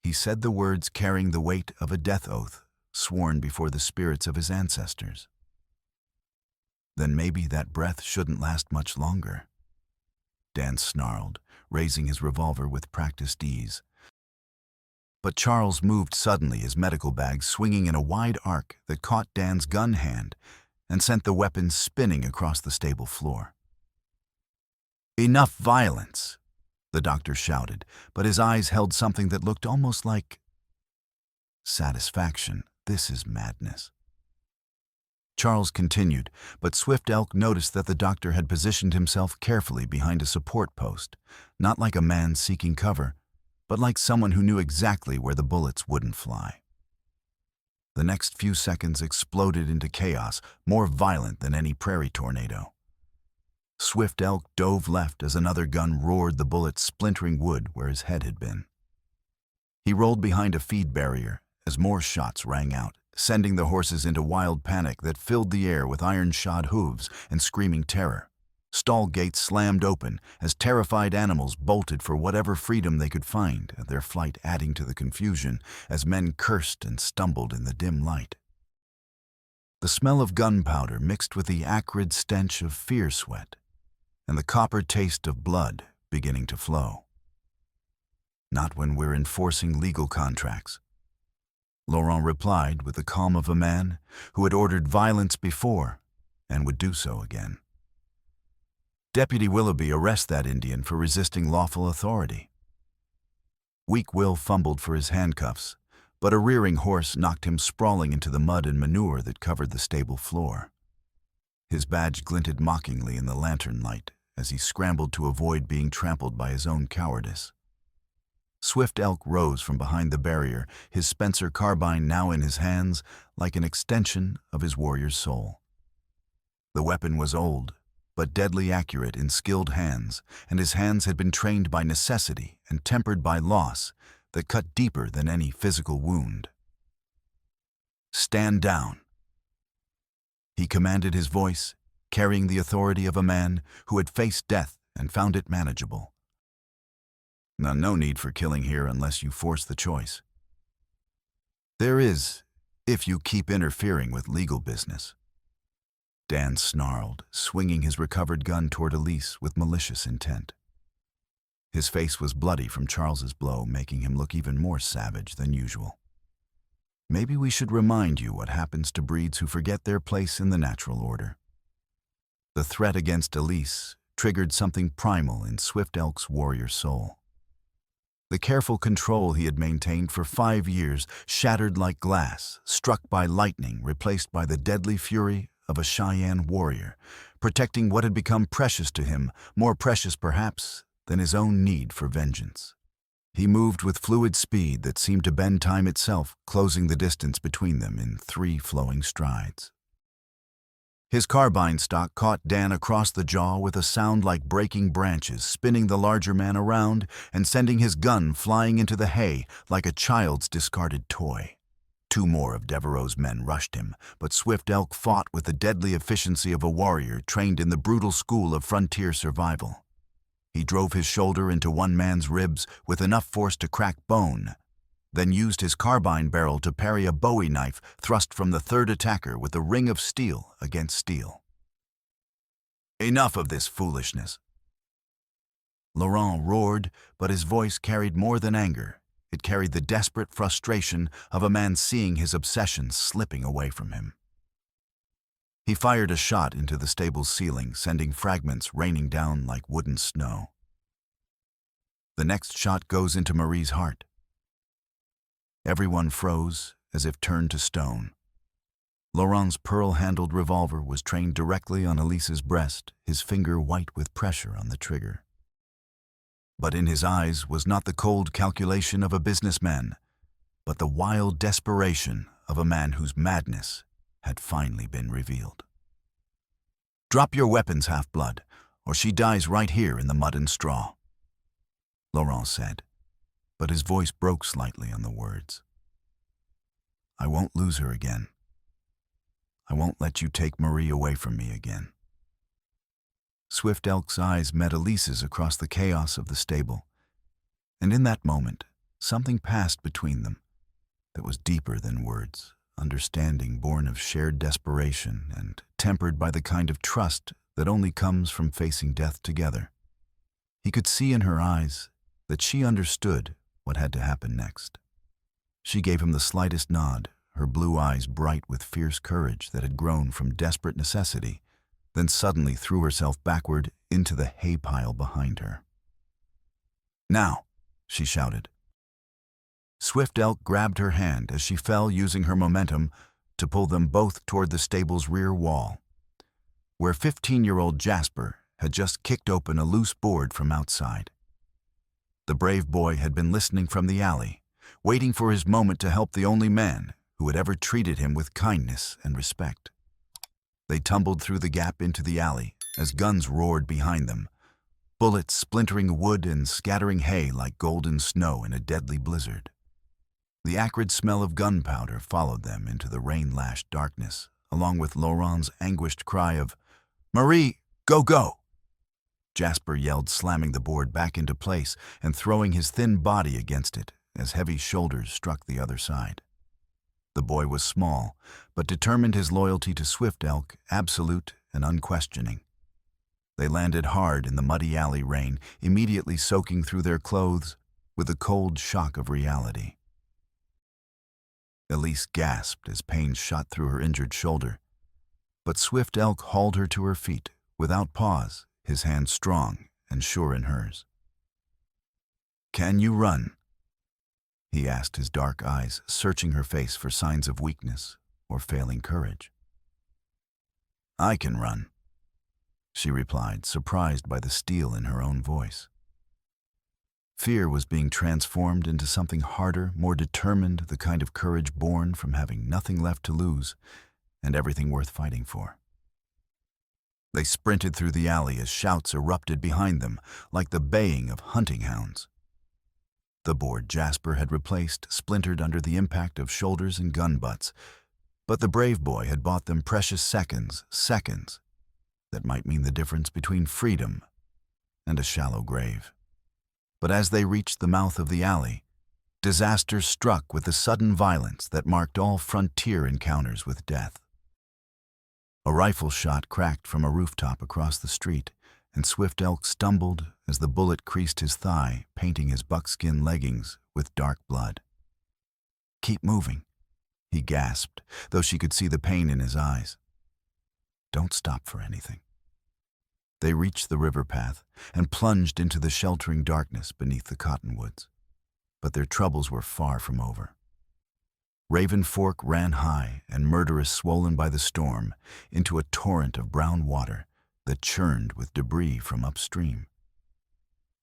He said the words carrying the weight of a death oath sworn before the spirits of his ancestors. Then maybe that breath shouldn't last much longer. Dan snarled, raising his revolver with practiced ease. But Charles moved suddenly, his medical bag swinging in a wide arc that caught Dan's gun hand and sent the weapon spinning across the stable floor. "Enough violence," the doctor shouted, but his eyes held something that looked almost like satisfaction. "This is madness." Charles continued, but Swift Elk noticed that the doctor had positioned himself carefully behind a support post, not like a man seeking cover, but like someone who knew exactly where the bullets wouldn't fly. The next few seconds exploded into chaos, more violent than any prairie tornado. Swift Elk dove left as another gun roared, the bullet splintering wood where his head had been. He rolled behind a feed barrier as more shots rang out, sending the horses into wild panic that filled the air with iron-shod hooves and screaming terror. Stall gates slammed open as terrified animals bolted for whatever freedom they could find, their flight adding to the confusion as men cursed and stumbled in the dim light. The smell of gunpowder mixed with the acrid stench of fear sweat, and the copper taste of blood beginning to flow. "Not when we're enforcing legal contracts," Laurent replied with the calm of a man who had ordered violence before and would do so again. "Deputy Willoughby, arrest that Indian for resisting lawful authority." Weak Will fumbled for his handcuffs, but a rearing horse knocked him sprawling into the mud and manure that covered the stable floor. His badge glinted mockingly in the lantern light as he scrambled to avoid being trampled by his own cowardice. Swift Elk rose from behind the barrier, his Spencer carbine now in his hands like an extension of his warrior's soul. The weapon was old, but deadly accurate in skilled hands, and his hands had been trained by necessity and tempered by loss that cut deeper than any physical wound. "Stand down," he commanded, his voice carrying the authority of a man who had faced death and found it manageable. No need for killing here unless you force the choice. There is, if you keep interfering with legal business." Dan snarled, swinging his recovered gun toward Elise with malicious intent. His face was bloody from Charles's blow, making him look even more savage than usual. "Maybe we should remind you what happens to breeds who forget their place in the natural order." The threat against Elise triggered something primal in Swift Elk's warrior soul. The careful control he had maintained for 5 years shattered like glass, struck by lightning, replaced by the deadly fury of a Cheyenne warrior, protecting what had become precious to him, more precious perhaps than his own need for vengeance. He moved with fluid speed that seemed to bend time itself, closing the distance between them in 3 flowing strides. His carbine stock caught Dan across the jaw with a sound like breaking branches, spinning the larger man around and sending his gun flying into the hay like a child's discarded toy. 2 more of Devereaux's men rushed him, but Swift Elk fought with the deadly efficiency of a warrior trained in the brutal school of frontier survival. He drove his shoulder into one man's ribs with enough force to crack bone, then used his carbine barrel to parry a Bowie knife thrust from the third attacker with a ring of steel against steel. "Enough of this foolishness," Laurent roared, but his voice carried more than anger. It carried the desperate frustration of a man seeing his obsession slipping away from him. He fired a shot into the stable's ceiling, sending fragments raining down like wooden snow. The next shot goes into Marie's heart. Everyone froze, as if turned to stone. Laurent's pearl-handled revolver was trained directly on Elise's breast, his finger white with pressure on the trigger. But in his eyes was not the cold calculation of a businessman, but the wild desperation of a man whose madness had finally been revealed. "Drop your weapons, half-blood, or she dies right here in the mud and straw," Laurent said, but his voice broke slightly on the words. "I won't lose her again. I won't let you take Marie away from me again." Swift Elk's eyes met Elise's across the chaos of the stable, and in that moment, something passed between them that was deeper than words, understanding born of shared desperation and tempered by the kind of trust that only comes from facing death together. He could see in her eyes that she understood what had to happen next. She gave him the slightest nod, her blue eyes bright with fierce courage that had grown from desperate necessity, then suddenly threw herself backward into the hay pile behind her. "Now!" she shouted. Swift Elk grabbed her hand as she fell, using her momentum to pull them both toward the stable's rear wall, where 15-year-old Jasper had just kicked open a loose board from outside. The brave boy had been listening from the alley, waiting for his moment to help the only man who had ever treated him with kindness and respect. They tumbled through the gap into the alley as guns roared behind them, bullets splintering wood and scattering hay like golden snow in a deadly blizzard. The acrid smell of gunpowder followed them into the rain-lashed darkness, along with Laurent's anguished cry of, "Marie, go, go!" Jasper yelled, slamming the board back into place and throwing his thin body against it as heavy shoulders struck the other side. The boy was small, but determined, his loyalty to Swift Elk absolute and unquestioning. They landed hard in the muddy alley rain, immediately soaking through their clothes with the cold shock of reality. Elise gasped as pain shot through her injured shoulder, but Swift Elk hauled her to her feet without pause, his hand strong and sure in hers. "Can you run?" he asked, his dark eyes searching her face for signs of weakness or failing courage. "I can run," she replied, surprised by the steel in her own voice. Fear was being transformed into something harder, more determined, the kind of courage born from having nothing left to lose and everything worth fighting for. They sprinted through the alley as shouts erupted behind them, like the baying of hunting hounds. The board Jasper had replaced splintered under the impact of shoulders and gun butts, but the brave boy had bought them precious seconds that might mean the difference between freedom and a shallow grave. But as they reached the mouth of the alley, disaster struck with the sudden violence that marked all frontier encounters with death. A rifle shot cracked from a rooftop across the street, and Swift Elk stumbled as the bullet creased his thigh, painting his buckskin leggings with dark blood. "Keep moving," he gasped, though she could see the pain in his eyes. "Don't stop for anything." They reached the river path and plunged into the sheltering darkness beneath the cottonwoods. But their troubles were far from over. Raven Fork ran high and murderous, swollen by the storm, into a torrent of brown water that churned with debris from upstream.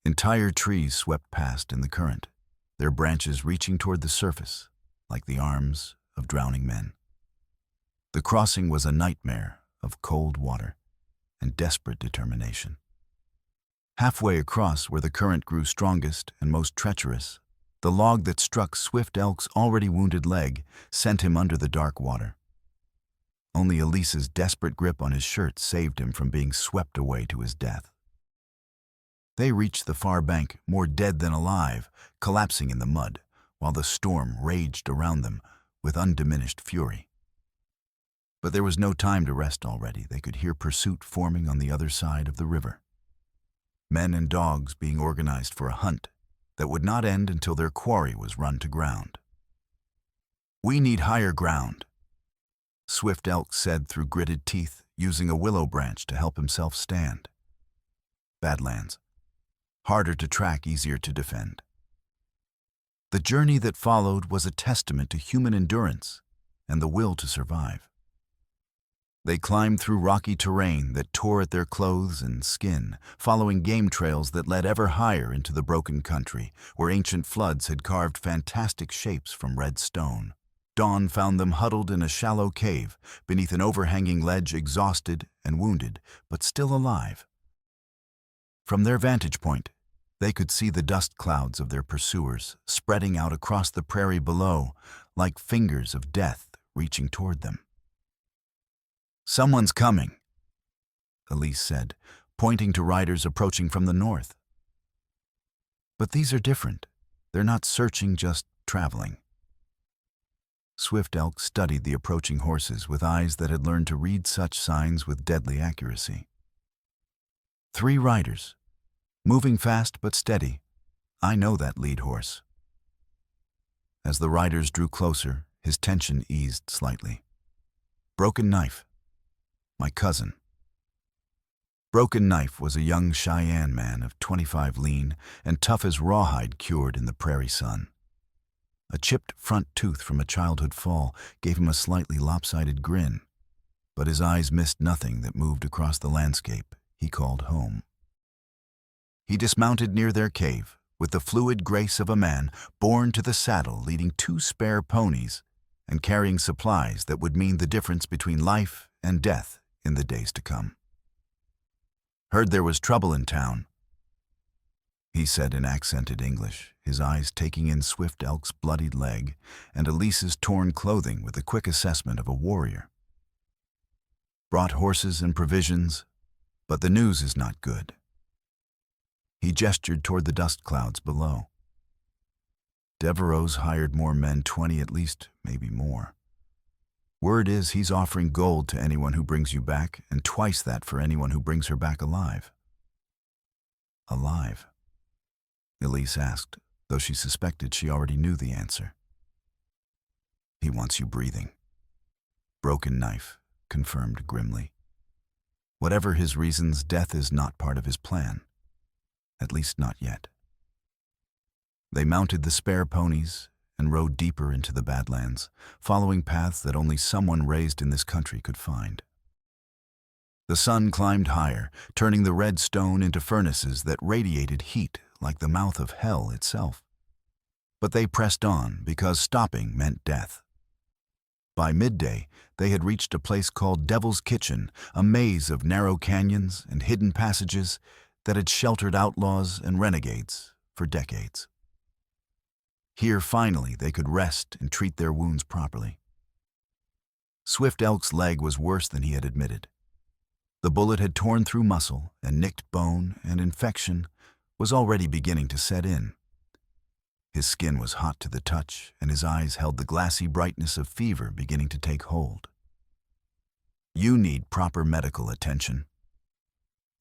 Entire trees swept past in the current, their branches reaching toward the surface like the arms of drowning men. The crossing was a nightmare of cold water and desperate determination. Halfway across, where the current grew strongest and most treacherous, the log that struck Swift Elk's already wounded leg sent him under the dark water. Only Elise's desperate grip on his shirt saved him from being swept away to his death. They reached the far bank, more dead than alive, collapsing in the mud, while the storm raged around them with undiminished fury. But there was no time to rest already. They could hear pursuit forming on the other side of the river. Men and dogs being organized for a hunt that would not end until their quarry was run to ground. "We need higher ground," Swift Elk said through gritted teeth, using a willow branch to help himself stand. Badlands. Harder to track, easier to defend. The journey that followed was a testament to human endurance and the will to survive. They climbed through rocky terrain that tore at their clothes and skin, following game trails that led ever higher into the broken country, where ancient floods had carved fantastic shapes from red stone. Dawn found them huddled in a shallow cave beneath an overhanging ledge, exhausted and wounded, but still alive. From their vantage point, they could see the dust clouds of their pursuers spreading out across the prairie below, like fingers of death reaching toward them. "Someone's coming," Elise said, pointing to riders approaching from the north. But these are different. They're not searching, just traveling. Swift Elk studied the approaching horses with eyes that had learned to read such signs with deadly accuracy. 3 riders, moving fast but steady. I know that lead horse. As the riders drew closer, his tension eased slightly. Broken Knife, my cousin. Broken Knife was a young Cheyenne man of 25, lean and tough as rawhide cured in the prairie sun. A chipped front tooth from a childhood fall gave him a slightly lopsided grin, but his eyes missed nothing that moved across the landscape he called home. He dismounted near their cave with the fluid grace of a man born to the saddle, leading 2 spare ponies and carrying supplies that would mean the difference between life and death in the days to come. "Heard there was trouble in town," he said in accented English, his eyes taking in Swift Elk's bloodied leg and Elise's torn clothing with a quick assessment of a warrior. "Brought horses and provisions, but the news is not good." He gestured toward the dust clouds below. "Devereaux's hired more men, 20 at least, maybe more. Word is he's offering gold to anyone who brings you back, and twice that for anyone who brings her back alive." "Alive?" Elise asked, though she suspected she already knew the answer. "He wants you breathing." Broken Knife confirmed grimly. Whatever his reasons, death is not part of his plan. At least not yet. They mounted the spare ponies and rode deeper into the Badlands, following paths that only someone raised in this country could find. The sun climbed higher, turning the red stone into furnaces that radiated heat like the mouth of hell itself. But they pressed on because stopping meant death. By midday, they had reached a place called Devil's Kitchen, a maze of narrow canyons and hidden passages that had sheltered outlaws and renegades for decades. Here, finally, they could rest and treat their wounds properly. Swift Elk's leg was worse than he had admitted. The bullet had torn through muscle and nicked bone, and infection was already beginning to set in. His skin was hot to the touch, and his eyes held the glassy brightness of fever beginning to take hold. "You need proper medical attention,"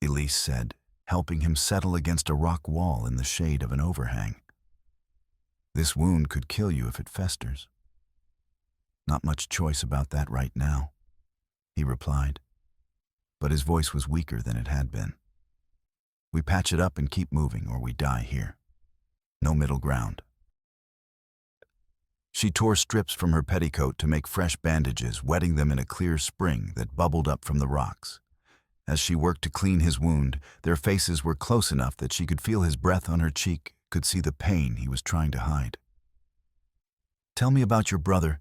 Elise said, helping him settle against a rock wall in the shade of an overhang. "This wound could kill you if it festers." "Not much choice about that right now," he replied, but his voice was weaker than it had been. "We patch it up and keep moving, or we die here. No middle ground." She tore strips from her petticoat to make fresh bandages, wetting them in a clear spring that bubbled up from the rocks. As she worked to clean his wound, their faces were close enough that she could feel his breath on her cheek, could see the pain he was trying to hide. "Tell me about your brother,"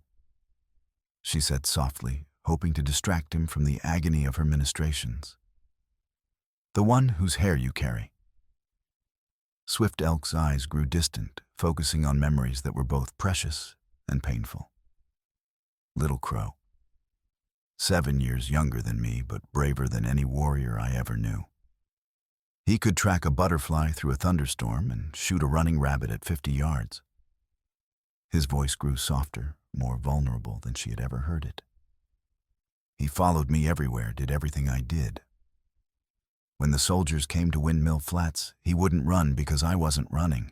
she said softly, hoping to distract him from the agony of her ministrations. "The one whose hair you carry." Swift Elk's eyes grew distant, focusing on memories that were both precious and painful. Little Crow. 7 years younger than me, but braver than any warrior I ever knew. He could track a butterfly through a thunderstorm and shoot a running rabbit at 50 yards. His voice grew softer, more vulnerable than she had ever heard it. He followed me everywhere, did everything I did. When the soldiers came to Windmill Flats, he wouldn't run because I wasn't running.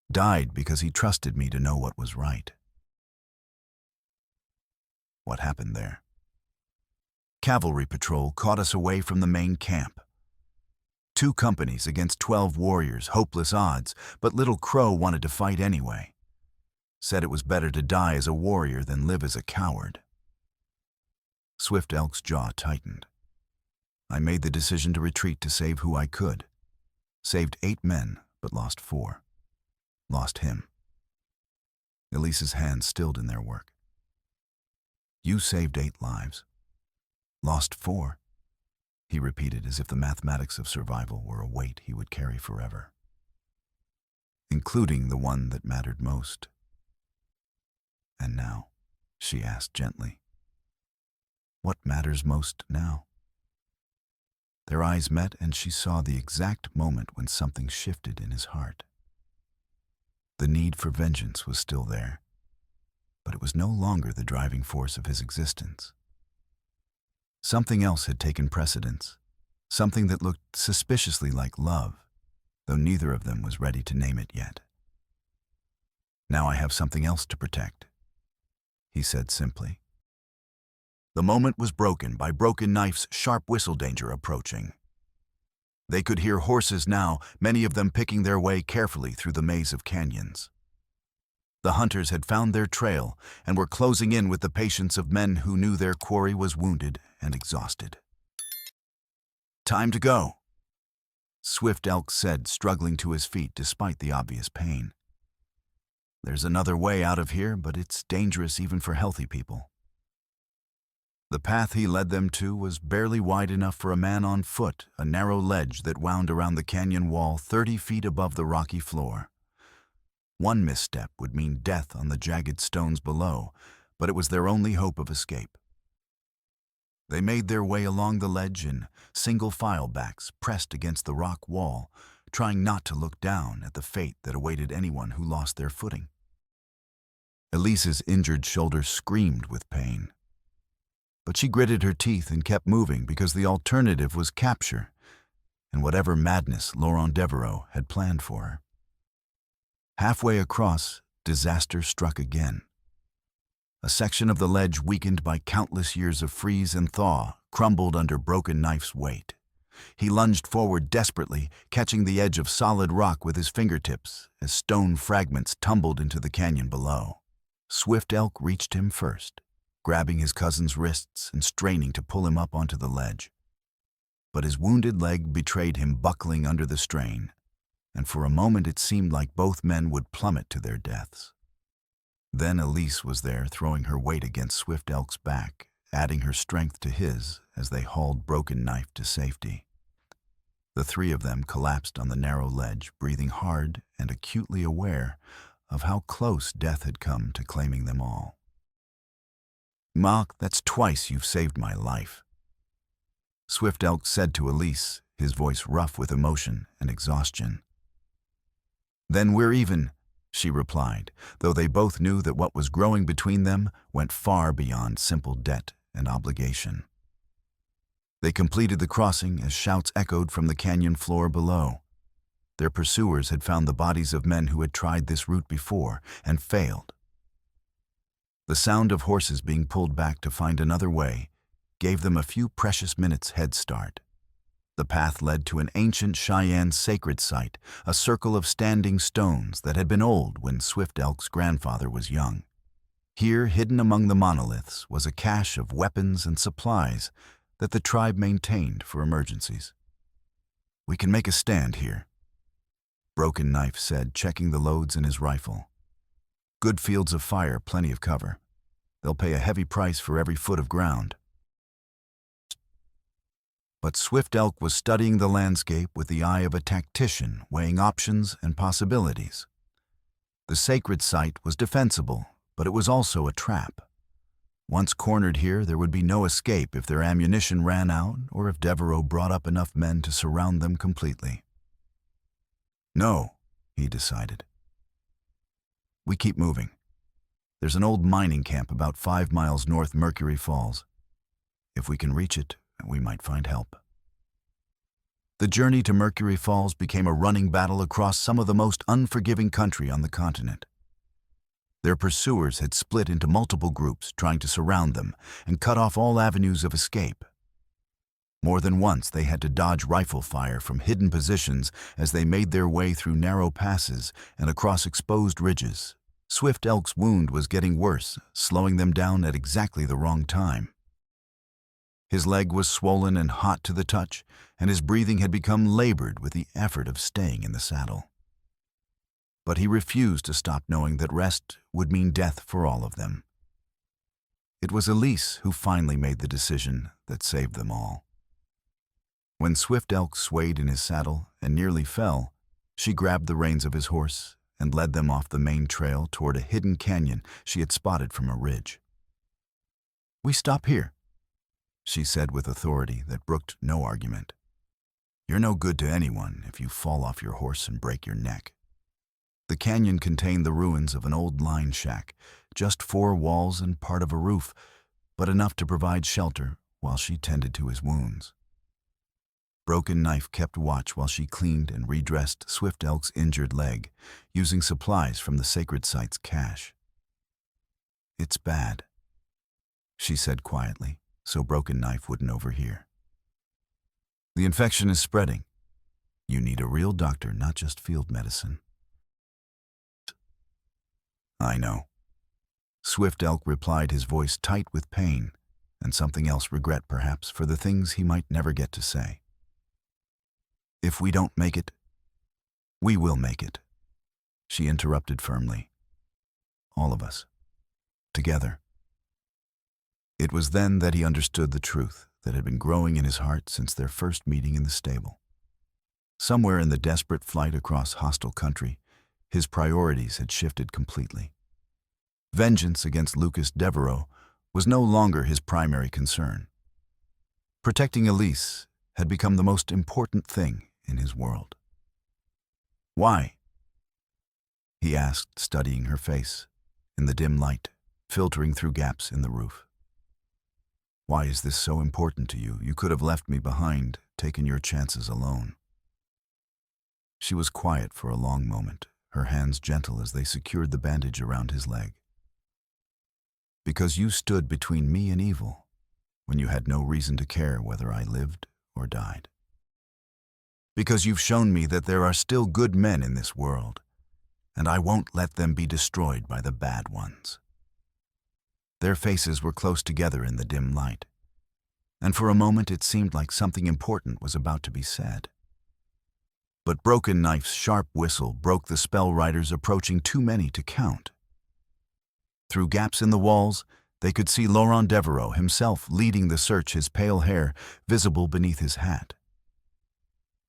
Died because he trusted me to know what was right. What happened there? Cavalry patrol caught us away from the main camp. 2 companies against 12 warriors, hopeless odds, but Little Crow wanted to fight anyway. Said it was better to die as a warrior than live as a coward. Swift Elk's jaw tightened. I made the decision to retreat to save who I could. Saved 8 men, but lost 4. Lost him. Elise's hands stilled in their work. "You saved 8 lives. Lost 4, he repeated as if the mathematics of survival were a weight he would carry forever. "Including the one that mattered most." "And now?" she asked gently. "What matters most now?" Their eyes met, and she saw the exact moment when something shifted in his heart. The need for vengeance was still there, but it was no longer the driving force of his existence. Something else had taken precedence, something that looked suspiciously like love, though neither of them was ready to name it yet. "Now I have something else to protect," he said simply. The moment was broken by Broken Knife's sharp whistle danger approaching. They could hear horses now, many of them picking their way carefully through the maze of canyons. The hunters had found their trail and were closing in with the patience of men who knew their quarry was wounded and exhausted. "Time to go," Swift Elk said, struggling to his feet despite the obvious pain. "There's another way out of here, but it's dangerous even for healthy people." The path he led them to was barely wide enough for a man on foot, a narrow ledge that wound around the canyon wall 30 feet above the rocky floor. One misstep would mean death on the jagged stones below, but it was their only hope of escape. They made their way along the ledge in single file backs pressed against the rock wall, trying not to look down at the fate that awaited anyone who lost their footing. Elise's injured shoulder screamed with pain. But she gritted her teeth and kept moving because the alternative was capture and whatever madness Laurent Devereaux had planned for her. Halfway across, disaster struck again. A section of the ledge, weakened by countless years of freeze and thaw, crumbled under Broken Knife's weight. He lunged forward desperately, catching the edge of solid rock with his fingertips as stone fragments tumbled into the canyon below. Swift Elk reached him first, grabbing his cousin's wrists and straining to pull him up onto the ledge. But his wounded leg betrayed him buckling under the strain, and for a moment it seemed like both men would plummet to their deaths. Then Elise was there, throwing her weight against Swift Elk's back, adding her strength to his as they hauled Broken Knife to safety. The three of them collapsed on the narrow ledge, breathing hard and acutely aware of how close death had come to claiming them all. "Mark, that's twice you've saved my life," Swift Elk said to Elise, his voice rough with emotion and exhaustion. "Then we're even," she replied, though they both knew that what was growing between them went far beyond simple debt and obligation. They completed the crossing as shouts echoed from the canyon floor below. Their pursuers had found the bodies of men who had tried this route before and failed. The sound of horses being pulled back to find another way gave them a few precious minutes' head start. The path led to an ancient Cheyenne sacred site, a circle of standing stones that had been old when Swift Elk's grandfather was young. Here, hidden among the monoliths, was a cache of weapons and supplies that the tribe maintained for emergencies. "We can make a stand here," Broken Knife said, checking the loads in his rifle. "Good fields of fire, plenty of cover. They'll pay a heavy price for every foot of ground." But Swift Elk was studying the landscape with the eye of a tactician, weighing options and possibilities. The sacred site was defensible, but it was also a trap. Once cornered here, there would be no escape if their ammunition ran out or if Devereaux brought up enough men to surround them completely. "No," he decided. "We keep moving. There's an old mining camp about 5 miles north Mercury Falls. If we can reach it, we might find help." The journey to Mercury Falls became a running battle across some of the most unforgiving country on the continent. Their pursuers had split into multiple groups, trying to surround them and cut off all avenues of escape. More than once, they had to dodge rifle fire from hidden positions as they made their way through narrow passes and across exposed ridges. Swift Elk's wound was getting worse, slowing them down at exactly the wrong time. His leg was swollen and hot to the touch, and his breathing had become labored with the effort of staying in the saddle. But he refused to stop, knowing that rest would mean death for all of them. It was Elise who finally made the decision that saved them all. When Swift Elk swayed in his saddle and nearly fell, she grabbed the reins of his horse and led them off the main trail toward a hidden canyon she had spotted from a ridge. "We stop here," she said with authority that brooked no argument. You're no good to anyone if you fall off your horse and break your neck. The canyon contained the ruins of an old line shack, just 4 walls and part of a roof, but enough to provide shelter while she tended to his wounds. Broken Knife kept watch while she cleaned and redressed Swift Elk's injured leg, using supplies from the sacred site's cache. "It's bad," she said quietly, so Broken Knife wouldn't overhear. "The infection is spreading. You need a real doctor, not just field medicine." "I know," Swift Elk replied, his voice tight with pain, and something else, regret perhaps, for the things he might never get to say. "If we don't make it, we will make it," she interrupted firmly. "All of us. Together." It was then that he understood the truth that had been growing in his heart since their first meeting in the stable. Somewhere in the desperate flight across hostile country, his priorities had shifted completely. Vengeance against Lucas Devereaux was no longer his primary concern. Protecting Elise had become the most important thing in his world. "Why?" he asked, studying her face in the dim light, filtering through gaps in the roof. "Why is this so important to you? You could have left me behind, taken your chances alone." She was quiet for a long moment, her hands gentle as they secured the bandage around his leg. "Because you stood between me and evil, when you had no reason to care whether I lived or died. Because you've shown me that there are still good men in this world, and I won't let them be destroyed by the bad ones." Their faces were close together in the dim light, and for a moment it seemed like something important was about to be said. But Broken Knife's sharp whistle broke the spell riders approaching too many to count. Through gaps in the walls, they could see Laurent Devereaux himself leading the search, his pale hair visible beneath his hat.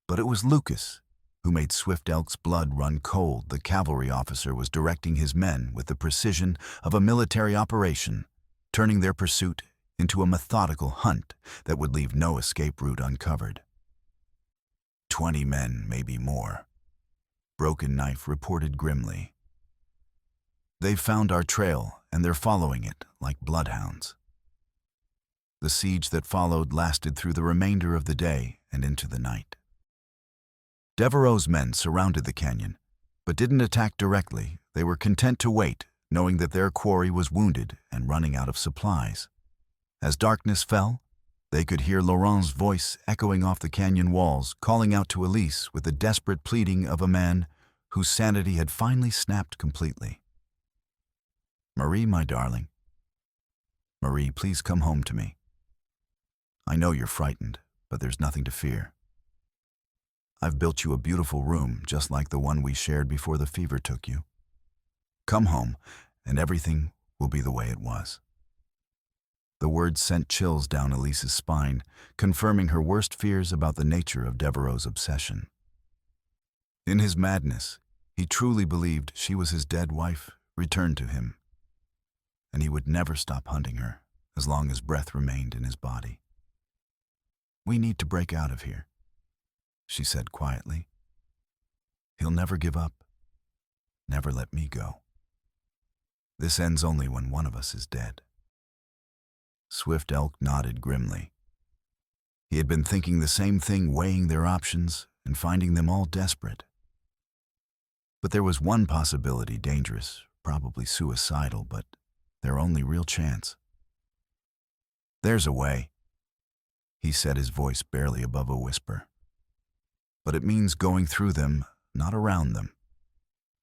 But it was Lucas who made Swift Elk's blood run cold. The cavalry officer was directing his men with the precision of a military operation, turning their pursuit into a methodical hunt that would leave no escape route uncovered. 20 men, maybe more," Broken Knife reported grimly. "They've found our trail, and they're following it like bloodhounds." The siege that followed lasted through the remainder of the day and into the night. Devereaux's men surrounded the canyon, but didn't attack directly. They were content to wait, knowing that their quarry was wounded and running out of supplies. As darkness fell, they could hear Laurent's voice echoing off the canyon walls, calling out to Elise with the desperate pleading of a man whose sanity had finally snapped completely. "Marie, my darling. Marie, please come home to me. I know you're frightened, but there's nothing to fear. I've built you a beautiful room, just like the one we shared before the fever took you. Come home, and everything will be the way it was." The words sent chills down Elise's spine, confirming her worst fears about the nature of Devereaux's obsession. In his madness, he truly believed she was his dead wife returned to him, and he would never stop hunting her as long as breath remained in his body. "We need to break out of here," she said quietly. "He'll never give up, never let me go. This ends only when one of us is dead." Swift Elk nodded grimly. He had been thinking the same thing, weighing their options and finding them all desperate. But there was one possibility, dangerous, probably suicidal, but their only real chance. "There's a way," he said, his voice barely above a whisper. "But it means going through them, not around them.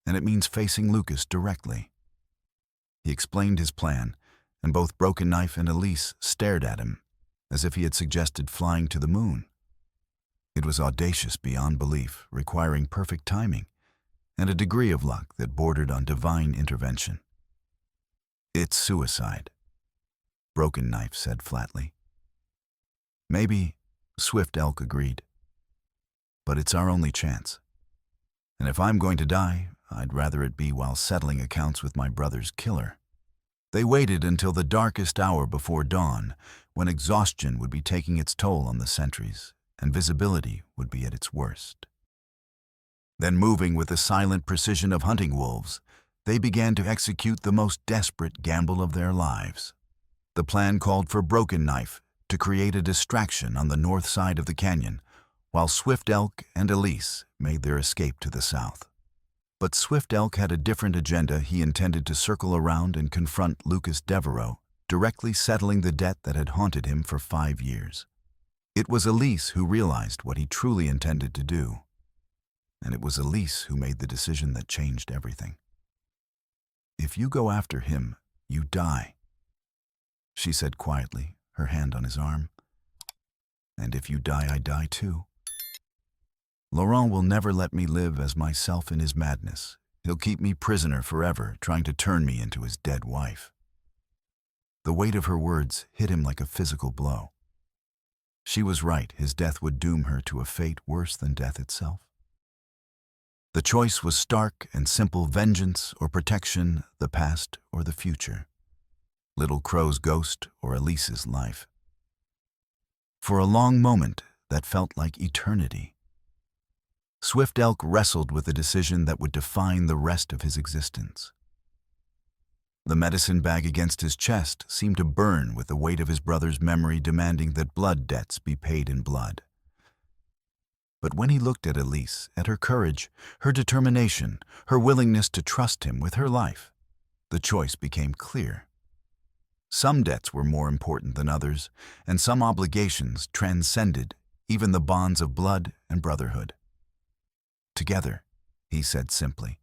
And it means facing Lucas directly." He explained his plan, and both Broken Knife and Elise stared at him, as if he had suggested flying to the moon. It was audacious beyond belief, requiring perfect timing, and a degree of luck that bordered on divine intervention. "It's suicide," Broken Knife said flatly. "Maybe," Swift Elk agreed. "But it's our only chance. And if I'm going to die, I'd rather it be while settling accounts with my brother's killer." They waited until the darkest hour before dawn, when exhaustion would be taking its toll on the sentries, and visibility would be at its worst. Then, moving with the silent precision of hunting wolves, they began to execute the most desperate gamble of their lives. The plan called for Broken Knife to create a distraction on the north side of the canyon, while Swift Elk and Elise made their escape to the south. But Swift Elk had a different agenda. He intended to circle around and confront Lucas Devereaux, directly settling the debt that had haunted him for 5 years. It was Elise who realized what he truly intended to do. And it was Elise who made the decision that changed everything. "If you go after him, you die," she said quietly, her hand on his arm. "And if you die, I die too. Laurent will never let me live as myself in his madness. He'll keep me prisoner forever, trying to turn me into his dead wife." The weight of her words hit him like a physical blow. She was right. His death would doom her to a fate worse than death itself. The choice was stark and simple: vengeance or protection, the past or the future. Little Crow's ghost or Elise's life. For a long moment that felt like eternity, Swift Elk wrestled with a decision that would define the rest of his existence. The medicine bag against his chest seemed to burn with the weight of his brother's memory, demanding that blood debts be paid in blood. But when he looked at Elise, at her courage, her determination, her willingness to trust him with her life, the choice became clear. Some debts were more important than others, and some obligations transcended even the bonds of blood and brotherhood. "Together," he said simply,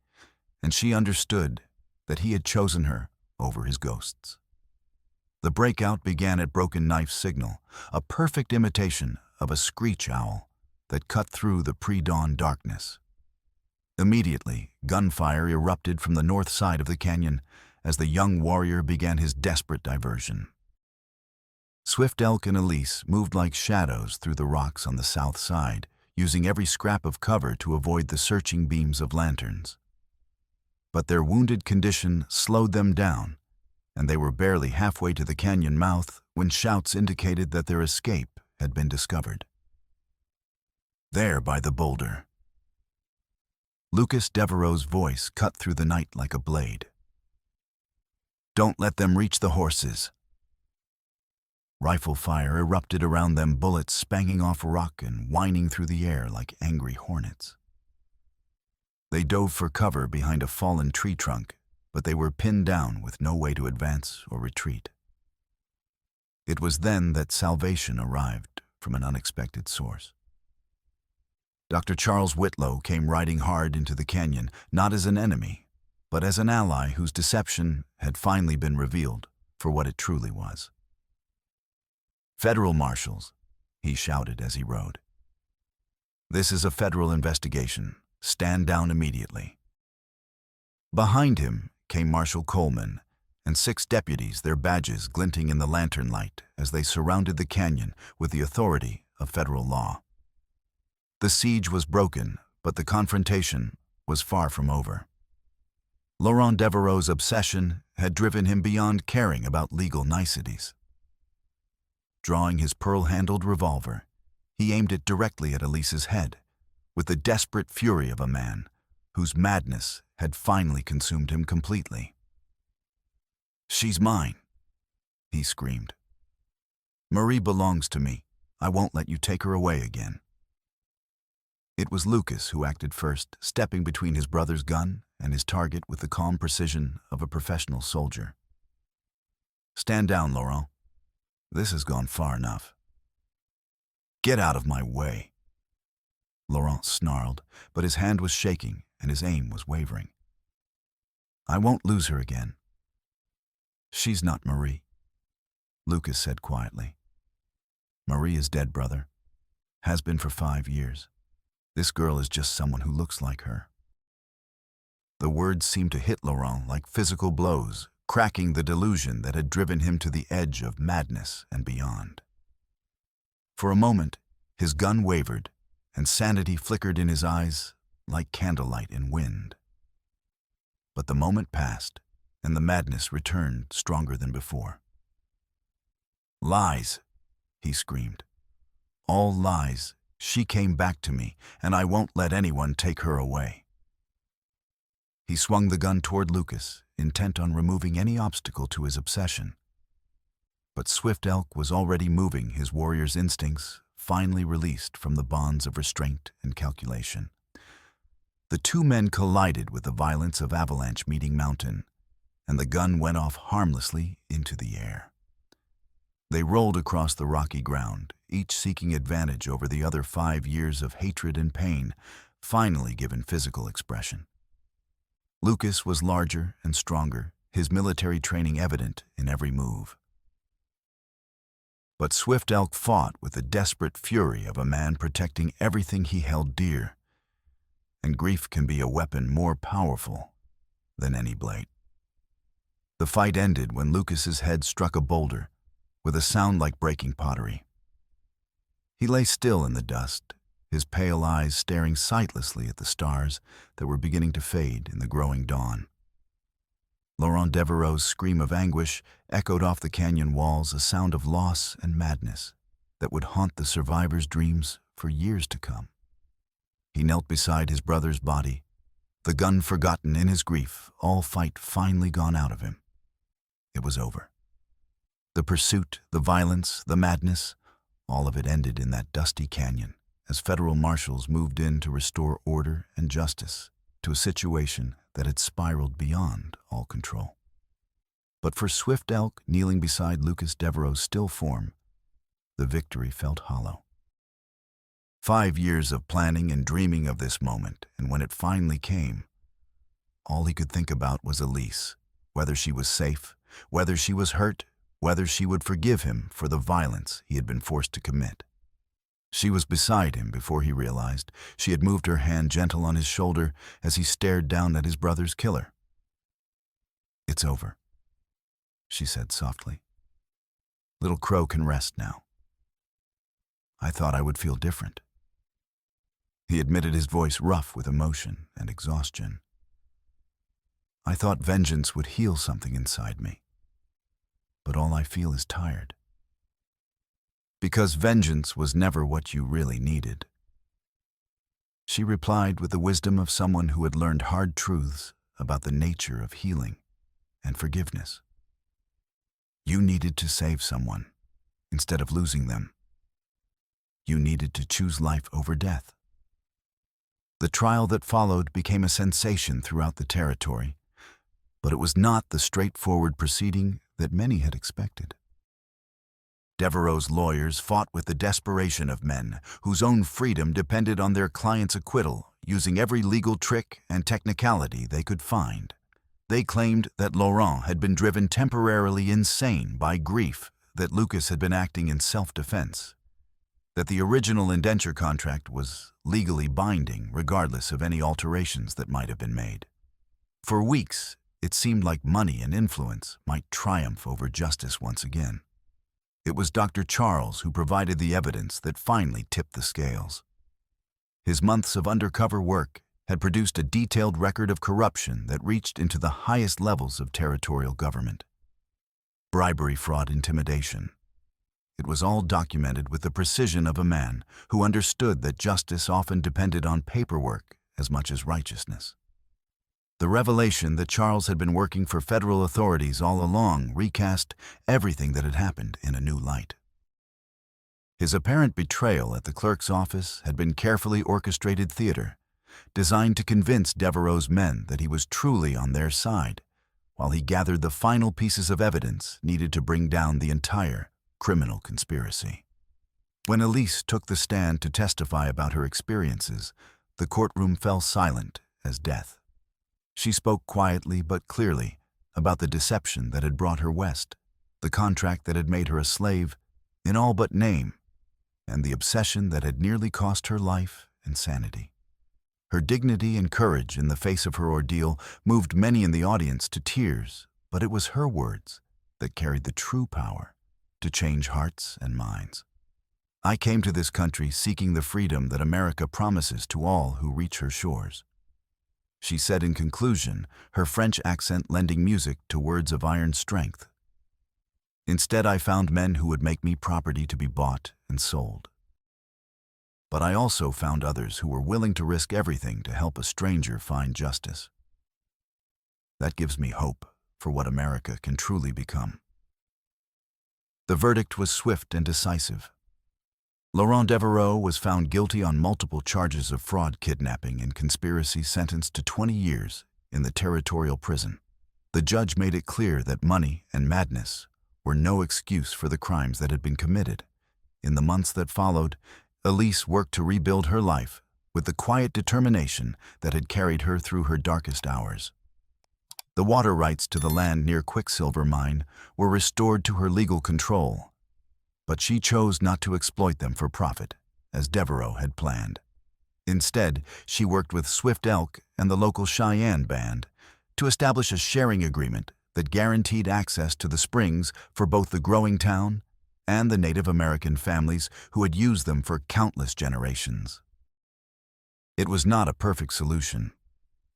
and she understood that he had chosen her over his ghosts. The breakout began at Broken Knife's signal, a perfect imitation of a screech owl that cut through the pre-dawn darkness. Immediately, gunfire erupted from the north side of the canyon as the young warrior began his desperate diversion. Swift Elk and Elise moved like shadows through the rocks on the south side, using every scrap of cover to avoid the searching beams of lanterns. But their wounded condition slowed them down, and they were barely halfway to the canyon mouth when shouts indicated that their escape had been discovered. There by the boulder, Lucas Devereaux's voice cut through the night like a blade. "Don't let them reach the horses." Rifle fire erupted around them, bullets spanging off rock and whining through the air like angry hornets. They dove for cover behind a fallen tree trunk, but they were pinned down with no way to advance or retreat. It was then that salvation arrived from an unexpected source. Dr. Charles Whitlow came riding hard into the canyon, not as an enemy, but as an ally whose deception had finally been revealed for what it truly was. "Federal marshals," he shouted as he rode. "This is a federal investigation. Stand down immediately." Behind him came Marshal Coleman and 6 deputies, their badges glinting in the lantern light as they surrounded the canyon with the authority of federal law. The siege was broken, but the confrontation was far from over. Laurent Devereaux's obsession had driven him beyond caring about legal niceties. Drawing his pearl-handled revolver, he aimed it directly at Elise's head, with the desperate fury of a man whose madness had finally consumed him completely. "She's mine," he screamed. "Marie belongs to me. I won't let you take her away again." It was Lucas who acted first, stepping between his brother's gun and his target with the calm precision of a professional soldier. "Stand down, Laurent. This has gone far enough." "Get out of my way," Laurent snarled, but his hand was shaking and his aim was wavering. "I won't lose her again." "She's not Marie," Lucas said quietly. "Marie is dead, brother. Has been for 5 years. This girl is just someone who looks like her." The words seemed to hit Laurent like physical blows, cracking the delusion that had driven him to the edge of madness and beyond. For a moment, his gun wavered, and sanity flickered in his eyes like candlelight in wind. But the moment passed, and the madness returned stronger than before. "Lies," he screamed. "All lies She came back to me, and I won't let anyone take her away." He swung the gun toward Lucas, intent on removing any obstacle to his obsession. But Swift Elk was already moving, his warrior's instincts finally released from the bonds of restraint and calculation. The two men collided with the violence of avalanche meeting mountain, and the gun went off harmlessly into the air. They rolled across the rocky ground, each seeking advantage over the other 5 years of hatred and pain, finally given physical expression. Lucas was larger and stronger, his military training evident in every move. But Swift Elk fought with the desperate fury of a man protecting everything he held dear. And grief can be a weapon more powerful than any blade. The fight ended when Lucas's head struck a boulder, with a sound like breaking pottery. He lay still in the dust, his pale eyes staring sightlessly at the stars that were beginning to fade in the growing dawn. Laurent Devereaux's scream of anguish echoed off the canyon walls, a sound of loss and madness that would haunt the survivor's dreams for years to come. He knelt beside his brother's body, the gun forgotten in his grief, all fight finally gone out of him. It was over. The pursuit, the violence, the madness, all of it ended in that dusty canyon as federal marshals moved in to restore order and justice to a situation that had spiraled beyond all control. But for Swift Elk, kneeling beside Lucas Devereaux's still form, the victory felt hollow. 5 years of planning and dreaming of this moment, and when it finally came, all he could think about was Elise, whether she was safe, whether she was hurt, whether she would forgive him for the violence he had been forced to commit. She was beside him before he realized. She had moved her hand gentle on his shoulder as he stared down at his brother's killer. "It's over," she said softly. "Little Crow can rest now. I thought I would feel different." He admitted, his voice rough with emotion and exhaustion. "I thought vengeance would heal something inside me, but all I feel is tired." "Because vengeance was never what you really needed," she replied with the wisdom of someone who had learned hard truths about the nature of healing and forgiveness. "You needed to save someone instead of losing them. You needed to choose life over death." The trial that followed became a sensation throughout the territory, but it was not the straightforward proceeding that many had expected. Devereaux's lawyers fought with the desperation of men whose own freedom depended on their client's acquittal, using every legal trick and technicality they could find. They claimed that Laurent had been driven temporarily insane by grief, that Lucas had been acting in self-defense, that the original indenture contract was legally binding regardless of any alterations that might have been made. For weeks, it seemed like money and influence might triumph over justice once again. It was Dr. Charles who provided the evidence that finally tipped the scales. His months of undercover work had produced a detailed record of corruption that reached into the highest levels of territorial government. Bribery, fraud, intimidation. It was all documented with the precision of a man who understood that justice often depended on paperwork as much as righteousness. The revelation that Charles had been working for federal authorities all along recast everything that had happened in a new light. His apparent betrayal at the clerk's office had been carefully orchestrated theater, designed to convince Devereaux's men that he was truly on their side, while he gathered the final pieces of evidence needed to bring down the entire criminal conspiracy. When Elise took the stand to testify about her experiences, the courtroom fell silent as death. She spoke quietly but clearly about the deception that had brought her west, the contract that had made her a slave in all but name, and the obsession that had nearly cost her life and sanity. Her dignity and courage in the face of her ordeal moved many in the audience to tears, but it was her words that carried the true power to change hearts and minds. "I came to this country seeking the freedom that America promises to all who reach her shores," she said in conclusion, her French accent lending music to words of iron strength. "Instead, I found men who would make me property to be bought and sold. But I also found others who were willing to risk everything to help a stranger find justice. That gives me hope for what America can truly become. The verdict was swift and decisive. Laurent Devereaux was found guilty on multiple charges of fraud, kidnapping, and conspiracy, sentenced to 20 years in the territorial prison. The judge made it clear that money and madness were no excuse for the crimes that had been committed. In the months that followed, Elise worked to rebuild her life with the quiet determination that had carried her through her darkest hours. The water rights to the land near Quicksilver Mine were restored to her legal control, but she chose not to exploit them for profit, as Devereaux had planned. Instead, she worked with Swift Elk and the local Cheyenne band to establish a sharing agreement that guaranteed access to the springs for both the growing town and the Native American families who had used them for countless generations. It was not a perfect solution.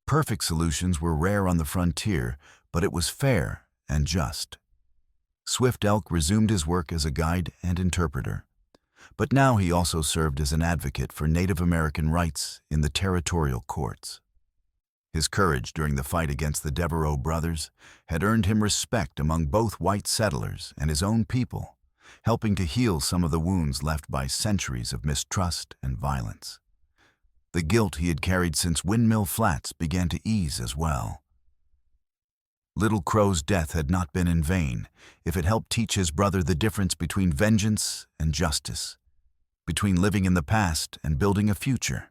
Perfect solutions were rare on the frontier, but it was fair and just. Swift Elk resumed his work as a guide and interpreter, but now he also served as an advocate for Native American rights in the territorial courts. His courage during the fight against the Devereaux brothers had earned him respect among both white settlers and his own people, helping to heal some of the wounds left by centuries of mistrust and violence. The guilt he had carried since Windmill Flats began to ease as well. Little Crow's death had not been in vain if it helped teach his brother the difference between vengeance and justice, between living in the past and building a future.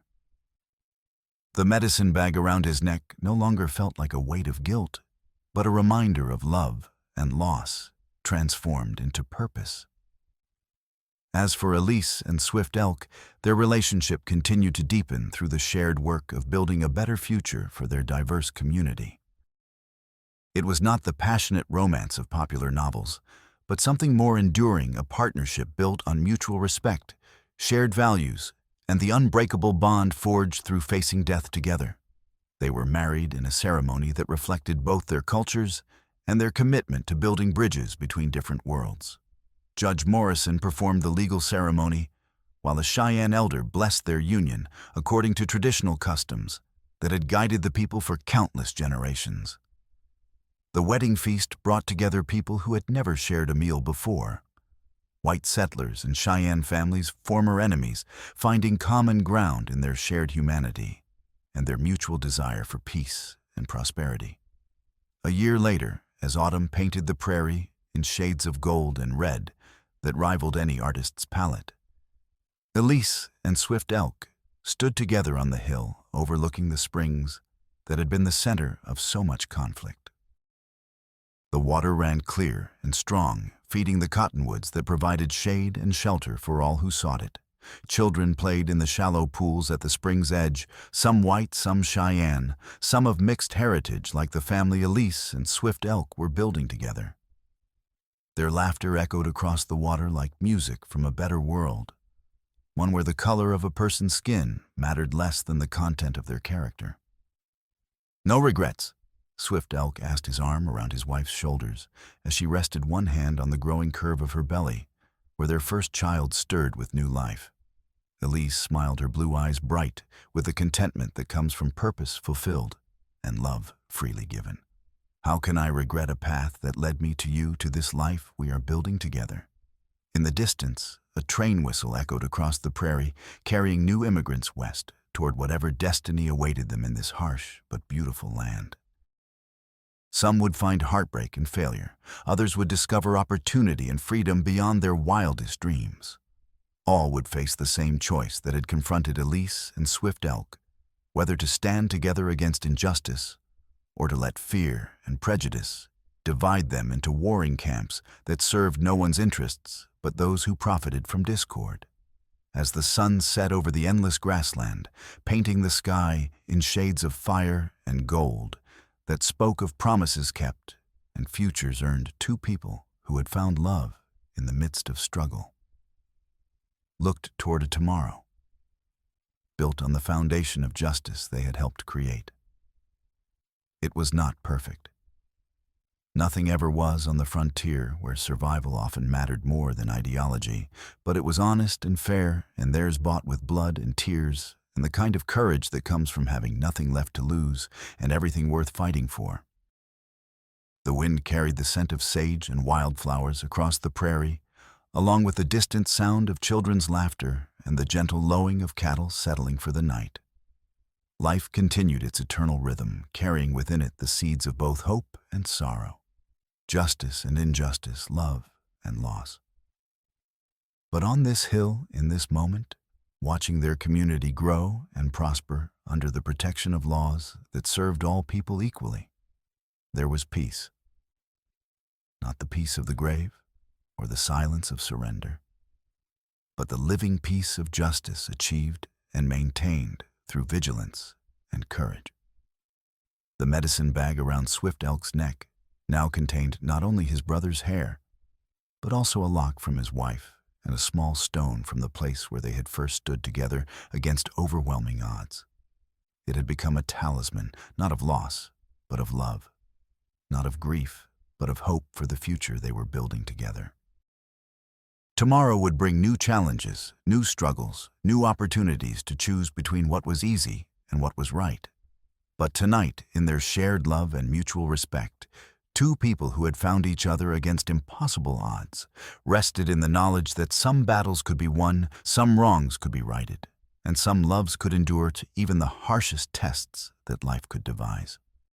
The medicine bag around his neck no longer felt like a weight of guilt, but a reminder of love and loss transformed into purpose. As for Elise and Swift Elk, their relationship continued to deepen through the shared work of building a better future for their diverse community. It was not the passionate romance of popular novels, but something more enduring, a partnership built on mutual respect, shared values, and the unbreakable bond forged through facing death together. They were married in a ceremony that reflected both their cultures and their commitment to building bridges between different worlds. Judge Morrison performed the legal ceremony, while the Cheyenne elder blessed their union according to traditional customs that had guided the people for countless generations. The wedding feast brought together people who had never shared a meal before. White settlers and Cheyenne families, former enemies, finding common ground in their shared humanity and their mutual desire for peace and prosperity. A year later, as autumn painted the prairie in shades of gold and red that rivaled any artist's palette, Elise and Swift Elk stood together on the hill overlooking the springs that had been the center of so much conflict. The water ran clear and strong, feeding the cottonwoods that provided shade and shelter for all who sought it. Children played in the shallow pools at the spring's edge, some white, some Cheyenne, some of mixed heritage like the family Elise and Swift Elk were building together. Their laughter echoed across the water like music from a better world, one where the color of a person's skin mattered less than the content of their character. "No regrets?" Swift Elk asked, his arm around his wife's shoulders as she rested one hand on the growing curve of her belly, where their first child stirred with new life. Elise smiled, her blue eyes bright with the contentment that comes from purpose fulfilled and love freely given. "How can I regret a path that led me to you, to this life we are building together?" In the distance, a train whistle echoed across the prairie, carrying new immigrants west toward whatever destiny awaited them in this harsh but beautiful land. Some would find heartbreak and failure. Others would discover opportunity and freedom beyond their wildest dreams. All would face the same choice that had confronted Elise and Swift Elk, whether to stand together against injustice or to let fear and prejudice divide them into warring camps that served no one's interests but those who profited from discord. As the sun set over the endless grassland, painting the sky in shades of fire and gold that spoke of promises kept and futures earned, two people who had found love in the midst of struggle looked toward a tomorrow built on the foundation of justice they had helped create. It was not perfect, Nothing ever was on the frontier, where survival often mattered more than ideology, but it was honest and fair, and theirs bought with blood and tears, and the kind of courage that comes from having nothing left to lose and everything worth fighting for. The wind carried the scent of sage and wildflowers across the prairie, along with the distant sound of children's laughter and the gentle lowing of cattle settling for the night. Life continued its eternal rhythm, carrying within it the seeds of both hope and sorrow, justice and injustice, love and loss. But on this hill, in this moment, watching their community grow and prosper under the protection of laws that served all people equally, there was peace. Not the peace of the grave or the silence of surrender, but the living peace of justice achieved and maintained through vigilance and courage. The medicine bag around Swift Elk's neck now contained not only his brother's hair, but also a lock from his wife and a small stone from the place where they had first stood together against overwhelming odds. It had become a talisman, not of loss, but of love, not of grief, but of hope for the future they were building together. Tomorrow would bring new challenges, new struggles, new opportunities to choose between what was easy and what was right. But tonight, in their shared love and mutual respect, two people who had found each other against impossible odds rested in the knowledge that some battles could be won, some wrongs could be righted, and some loves could endure to even the harshest tests that life could devise.